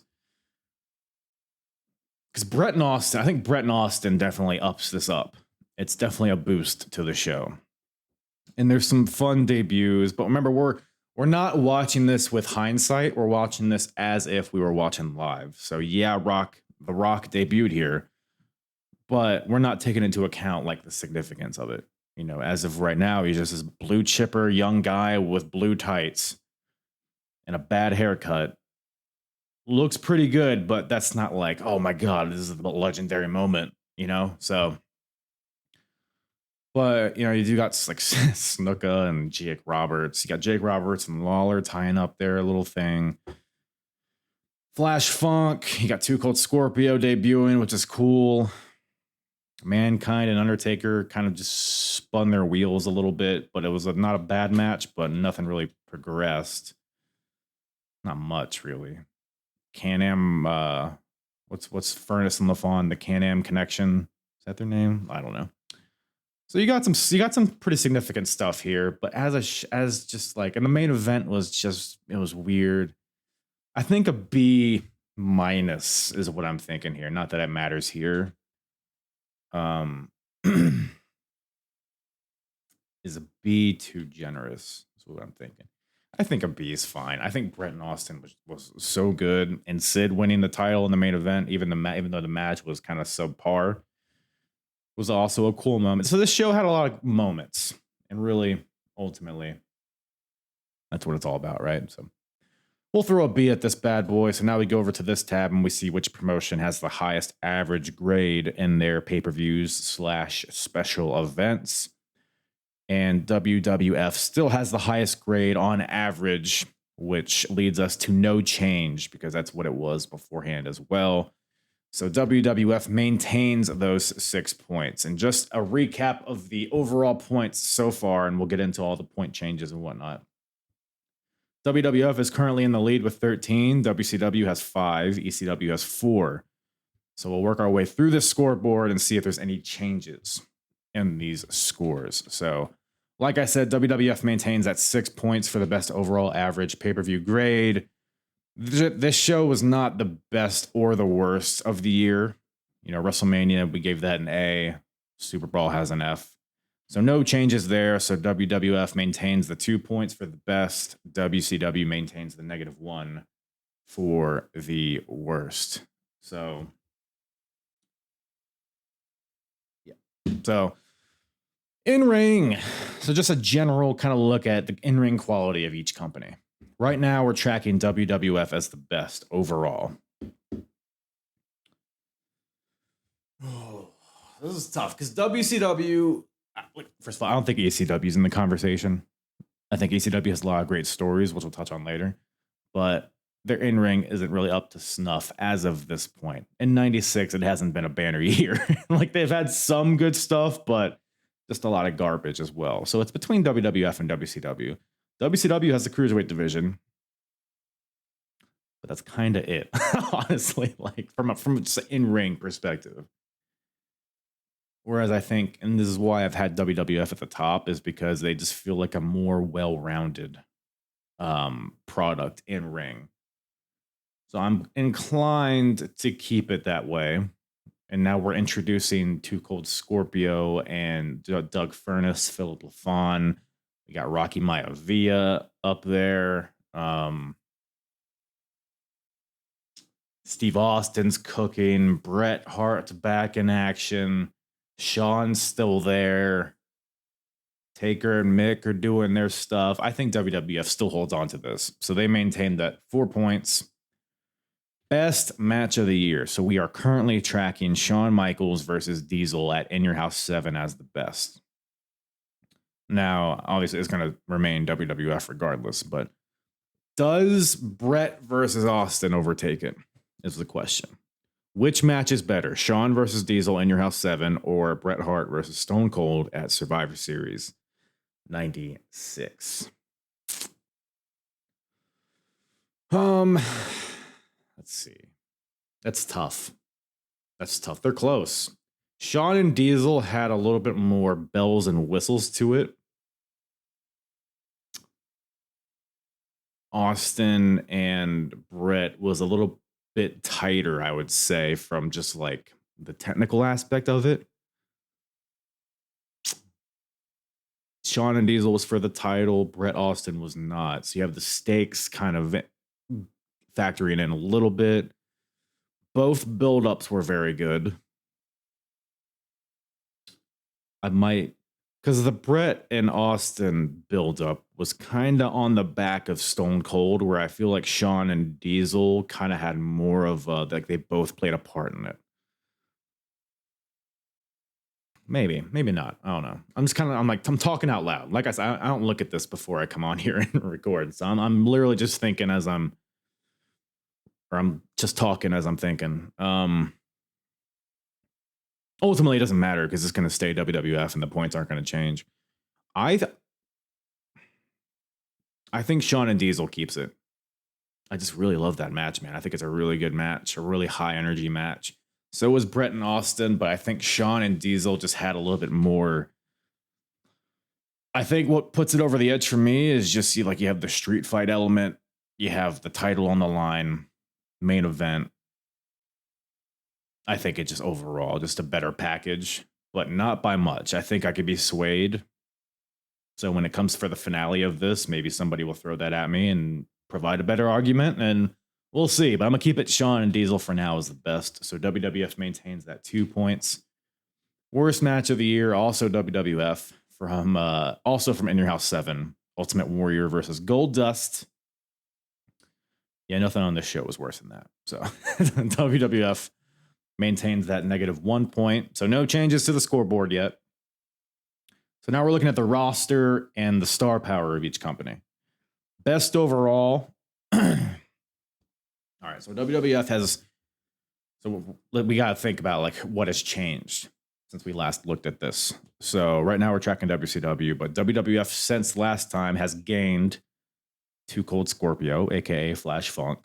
S1: Because I think Bret and Austin definitely ups this up. It's definitely a boost to the show. And there's some fun debuts, but remember, we're not watching this with hindsight. We're watching this as if we were watching live. So yeah, The Rock debuted here, but we're not taking into account like the significance of it. As of right now, he's just this blue chipper young guy with blue tights and a bad haircut. Looks pretty good, but that's not like, oh my God, this is the legendary moment, So, but, you do got like Snuka and Jake Roberts. You got Jake Roberts and Lawler tying up their little thing. Flash Funk. You got Too Cold Scorpio debuting, which is cool. Mankind and Undertaker kind of just spun their wheels a little bit, but it was not a bad match, but nothing really progressed. Not much, really. Can-Am, what's Furnas and LaFawn, the Can-Am Connection? Is that their name? I don't know. So you got some pretty significant stuff here, but as just like, and the main event was it was weird. I think a B minus is what I'm thinking here. Not that it matters here. Is a B too generous? Is what I'm thinking. I think a B is fine. I think Bret and Austin was so good, and Sid winning the title in the main event, even though the match was kind of subpar, was also a cool moment. So this show had a lot of moments, and really, ultimately, that's what it's all about, right? So we'll throw a B at this bad boy. So now we go over to this tab and we see which promotion has the highest average grade in their pay-per-views / special events. And WWF still has the highest grade on average, which leads us to no change because that's what it was beforehand as well. So WWF maintains those 6 points. And just a recap of the overall points so far, and we'll get into all the point changes and whatnot. WWF is currently in the lead with 13. WCW has 5. ECW has 4. So we'll work our way through this scoreboard and see if there's any changes in these scores. So, like I said, WWF maintains at 6 points for the best overall average pay-per-view grade. This show was not the best or the worst of the year. WrestleMania, we gave that an A. Super Bowl has an F. So no changes there. So WWF maintains the 2 points for the best. WCW maintains the -1 for the worst. So, yeah. So, in-ring. So just a general kind of look at the in-ring quality of each company. Right now, we're tracking WWF as the best overall. Oh, this is tough because WCW, first of all, I don't think ECW is in the conversation. I think ECW has a lot of great stories, which we'll touch on later, but their in-ring isn't really up to snuff as of this point. In 96, it hasn't been a banner year. Like, they've had some good stuff, but just a lot of garbage as well. So it's between WWF and WCW. WCW has the cruiserweight division, but that's kind of it, honestly, like from just an in-ring perspective. Whereas I think, and this is why I've had WWF at the top, is because they just feel like a more well-rounded product in ring. So I'm inclined to keep it that way. And now we're introducing Too Cold Scorpio and Doug Furnas, Philip LaFawn. We got Rocky Maivia up there. Steve Austin's cooking. Bret Hart's back in action. Sean's still there. Taker and Mick are doing their stuff. I think WWF still holds on to this. So they maintain that 4 points. Best match of the year. So we are currently tracking Shawn Michaels versus Diesel at In Your House 7 as the best. Now, obviously, it's going to remain WWF regardless, but does Bret versus Austin overtake it? Is the question. Which match is better, Shawn versus Diesel in Your House 7 or Bret Hart versus Stone Cold at Survivor Series 96? Let's see. That's tough. They're close. Shawn and Diesel had a little bit more bells and whistles to it. Austin and Bret was a little bit tighter, I would say, from just like the technical aspect of it. Shawn and Diesel was for the title. Bret Austin was not. So you have the stakes kind of factoring in a little bit. Both build-ups were very good. Because the Bret and Austin build-up was kind of on the back of Stone Cold, where I feel like Shawn and Diesel kind of had more of like they both played a part in it. Maybe not. I don't know. I'm talking out loud. Like I said, I don't look at this before I come on here and record. So I'm literally just thinking I'm just talking as I'm thinking. Ultimately, it doesn't matter because it's going to stay WWF and the points aren't going to change. I think Shawn and Diesel keeps it. I just really love that match, man. I think it's a really good match, a really high energy match. So was Bret and Austin, but I think Shawn and Diesel just had a little bit more. I think what puts it over the edge for me is just you have the street fight element, you have the title on the line, main event. I think it's just overall just a better package, but not by much. I think I could be swayed. So when it comes for the finale of this, maybe somebody will throw that at me and provide a better argument, and we'll see. But I'm going to keep it Shawn and Diesel for now as the best. So WWF maintains that 2 points. Worst match of the year, also WWF, from In Your House 7, Ultimate Warrior versus Goldust. Yeah, nothing on this show was worse than that. So WWF maintains that -1 point. So no changes to the scoreboard yet. So now we're looking at the roster and the star power of each company. Best overall. All right, so WWF has. So we got to think about like what has changed since we last looked at this. So right now we're tracking WCW, but WWF since last time has gained Too Cold Scorpio, aka Flash Funk.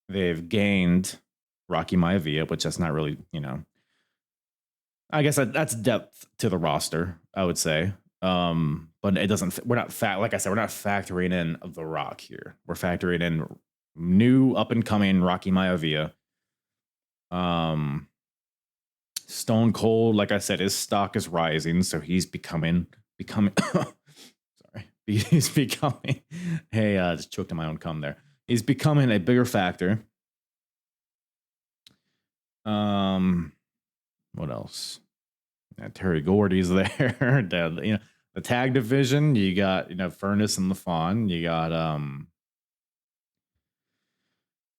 S1: They've gained Rocky Maivia, which that's not really, I guess that's depth to the roster, I would say. But it doesn't, we're not factoring in The Rock here. We're factoring in new up and coming Rocky Maivia. Stone Cold, like I said, his stock is rising, so he's becoming sorry. He's becoming just choked on my own cum there. He's becoming a bigger factor. What else? Terry Gordy's there. The tag division, you got Furnas and LaFon. You got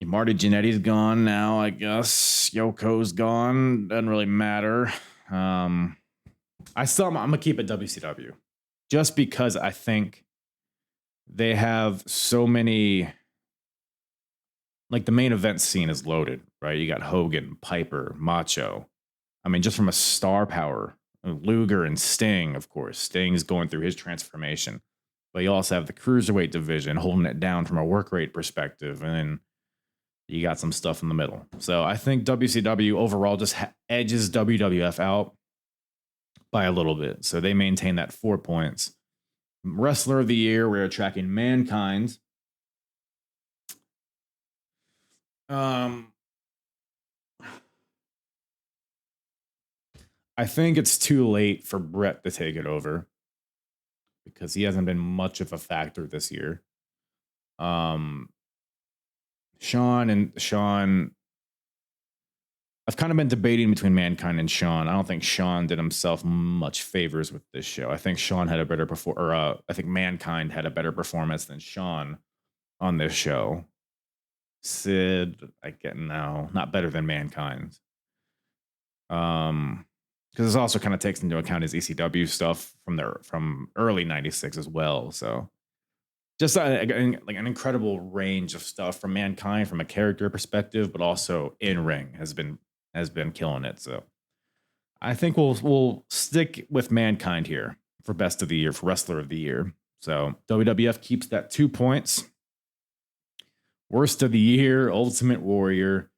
S1: Marty Jannetty's gone now, I guess. Yoko's gone. Doesn't really matter. I'm gonna keep it WCW. Just because I think they have so many, like the main event scene is loaded, right? You got Hogan, Piper, Macho. I mean, just from a star power, Luger and Sting, of course. Sting's going through his transformation. But you also have the cruiserweight division holding it down from a work rate perspective. And then you got some stuff in the middle. So I think WCW overall just edges WWF out by a little bit. So they maintain that 4 points. Wrestler of the Year, we're tracking Mankind. I think it's too late for Bret to take it over because he hasn't been much of a factor this year. Sean, I've kind of been debating between Mankind and Sean. I don't think Sean did himself much favors with this show. I think Sean had a better I think Mankind had a better performance than Sean on this show. Sid, I get now, not better than Mankind. Because this also kind of takes into account his ECW stuff from early '96 as well. So just like an incredible range of stuff from Mankind from a character perspective, but also in ring has been killing it. So I think we'll stick with Mankind here for best of the year, for wrestler of the year. So WWF keeps that 2 points. Worst of the year, Ultimate Warrior.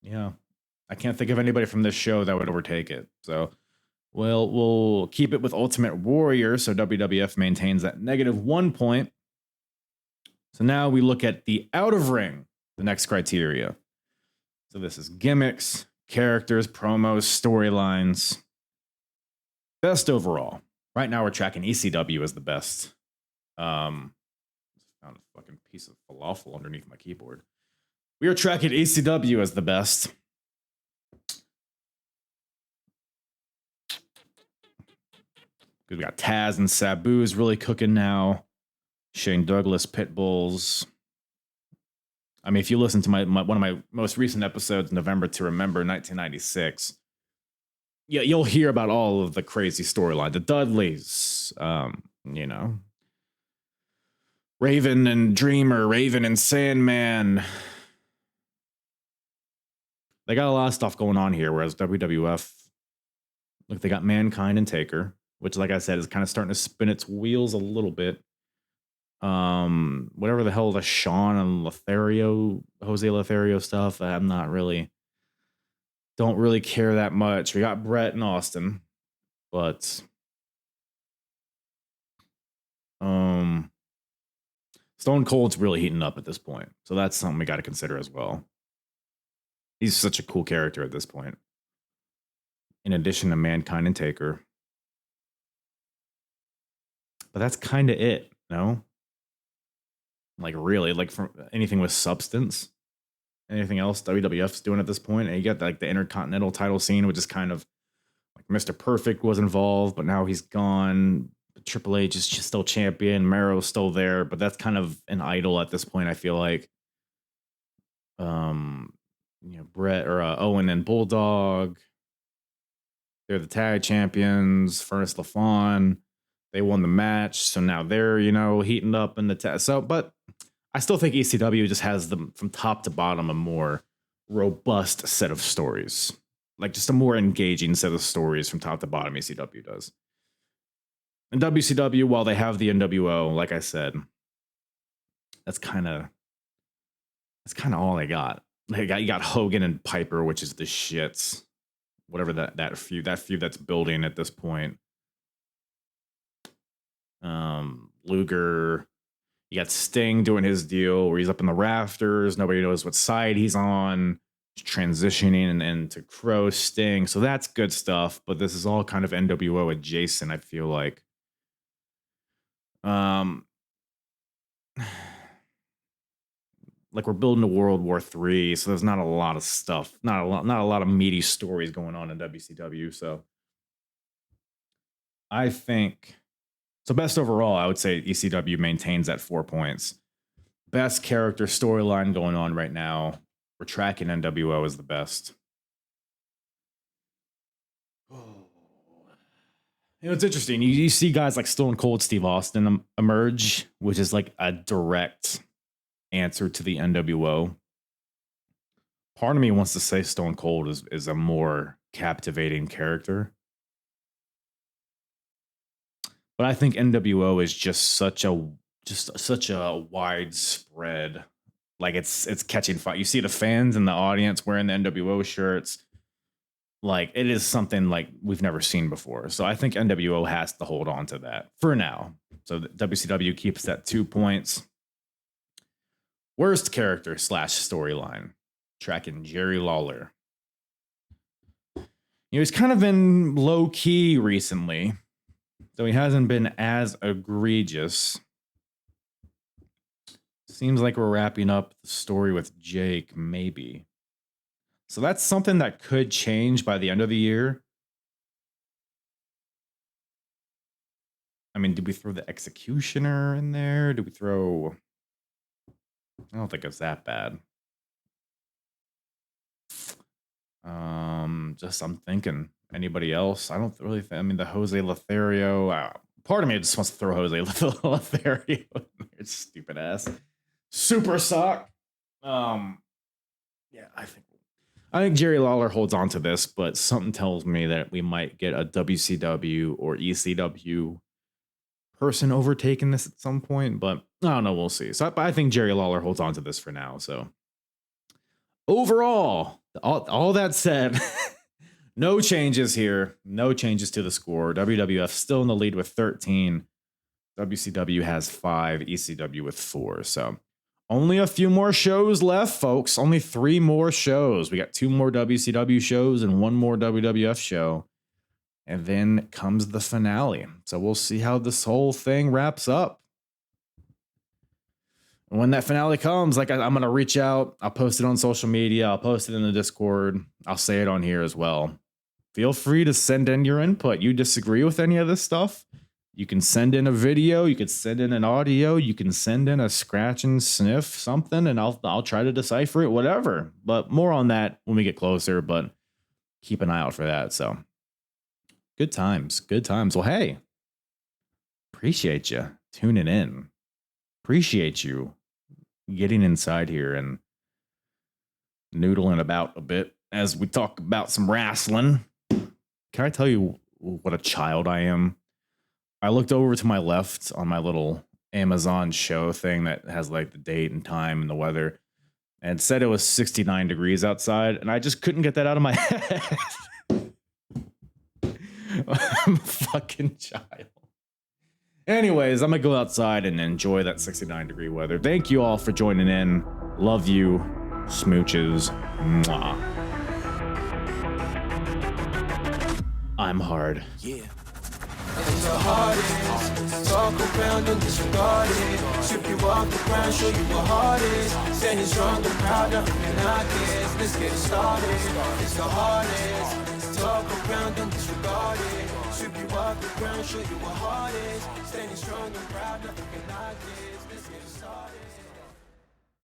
S1: Yeah, I can't think of anybody from this show that would overtake it. So we'll keep it with Ultimate Warrior. So WWF maintains that -1 point. So now we look at the out of ring, the next criteria. So this is gimmicks, characters, promos, storylines. Best overall. Right now we're tracking ECW as the best. Found a fucking piece of falafel underneath my keyboard. We are tracking ECW as the best. Because we got Taz and Sabu's really cooking now. Shane Douglas, Pitbulls. I mean, if you listen to my one of my most recent episodes, November to Remember 1996, yeah, you'll hear about all of the crazy storyline. The Dudleys, Raven and Dreamer, Raven and Sandman. They got a lot of stuff going on here, whereas WWF, look, they got Mankind and Taker, which, like I said, is kind of starting to spin its wheels a little bit. Whatever the hell the Sean and Jose Lothario stuff, don't really care that much. We got Bret and Austin, but Stone Cold's really heating up at this point. So that's something we got to consider as well. He's such a cool character at this point. In addition to Mankind and Taker. But that's kind of it, no? Like really, like from anything with substance. Anything else WWF's doing at this point? And you got like the Intercontinental title scene, which is kind of like Mr. Perfect was involved, but now he's gone. Triple H is just still champion. Mero's still there, but that's kind of an idol at this point, I feel like. Bret or Owen and Bulldog. They're the tag champions. Furnas LaFon. They won the match, so now they're heating up in the but I still think ECW just has them from top to bottom a more robust set of stories, like just a more engaging set of stories from top to bottom. ECW does, and WCW, while they have the NWO, like I said, that's kind of all they got. You got Hogan and Piper, which is the shits. Whatever that feud that's building at this point. Luger, you got Sting doing his deal where he's up in the rafters. Nobody knows what side he's on. transitioning and into Crow, Sting. So that's good stuff. But this is all kind of NWO adjacent, I feel like. Like we're building a World War III, so there's not a lot of stuff, not a lot of meaty stories going on in WCW. So I think so. Best overall, I would say ECW maintains at 4 points. Best character storyline going on right now. We're tracking NWO as the best. You know, it's interesting. You see guys like Stone Cold Steve Austin emerge, which is like a direct answer to the NWO. Part of me wants to say Stone Cold is a more captivating character. But I think NWO is just such a widespread, like it's catching fire. You see the fans in the audience wearing the NWO shirts. Like it is something like we've never seen before. So I think NWO has to hold on to that for now. So WCW keeps that 2 points. Worst character / storyline. Tracking Jerry Lawler. You know, he's kind of been low key recently. So he hasn't been as egregious. Seems like we're wrapping up the story with Jake, maybe. So that's something that could change by the end of the year. I mean, did we throw the Executioner in there? Did we throw... I don't think it's that bad. Just I'm thinking anybody else. I don't really think, I mean, the Jose Lothario. Part of me just wants to throw Jose Lothario. It's stupid ass. Super Sock. Yeah, I think Jerry Lawler holds on to this, but something tells me that we might get a WCW or ECW person overtaking this at some point, but I don't know. We'll see. So I think Jerry Lawler holds on to this for now. So overall, all that said, no changes here. No changes to the score. WWF still in the lead with 13. WCW has 5. ECW with 4. So only a few more shows left, folks. Only 3 more shows. We got 2 more WCW shows and 1 more WWF show. And then comes the finale. So we'll see how this whole thing wraps up. And when that finale comes, like I'm going to reach out. I'll post it on social media. I'll post it in the Discord. I'll say it on here as well. Feel free to send in your input. You disagree with any of this stuff? You can send in a video. You can send in an audio. You can send in a scratch and sniff something, and I'll try to decipher it, whatever. But more on that when we get closer, but keep an eye out for that. So good times. Good times. Well, hey, appreciate you tuning in. Appreciate you getting inside here and noodling about a bit as we talk about some wrestling. Can I tell you what a child I am? I looked over to my left on my little Amazon show thing that has like the date and time and the weather, and said it was 69 degrees outside, and I just couldn't get that out of my head. I'm a fucking child. Anyways, I'm gonna go outside and enjoy that 69-degree weather. Thank you all for joining in. Love you. Smooches. Mwah. I'm hard.
S2: Yeah. It's the hardest. Talk around and disregard it. Strip you off the ground, show you what hard is. Standing strong and proud, nothing can knock it. Let's get it started. It's the hardest. Talk around and disregard it. Strip you off the ground, show you what hard is. Standing strong and proud, nothing can knock it.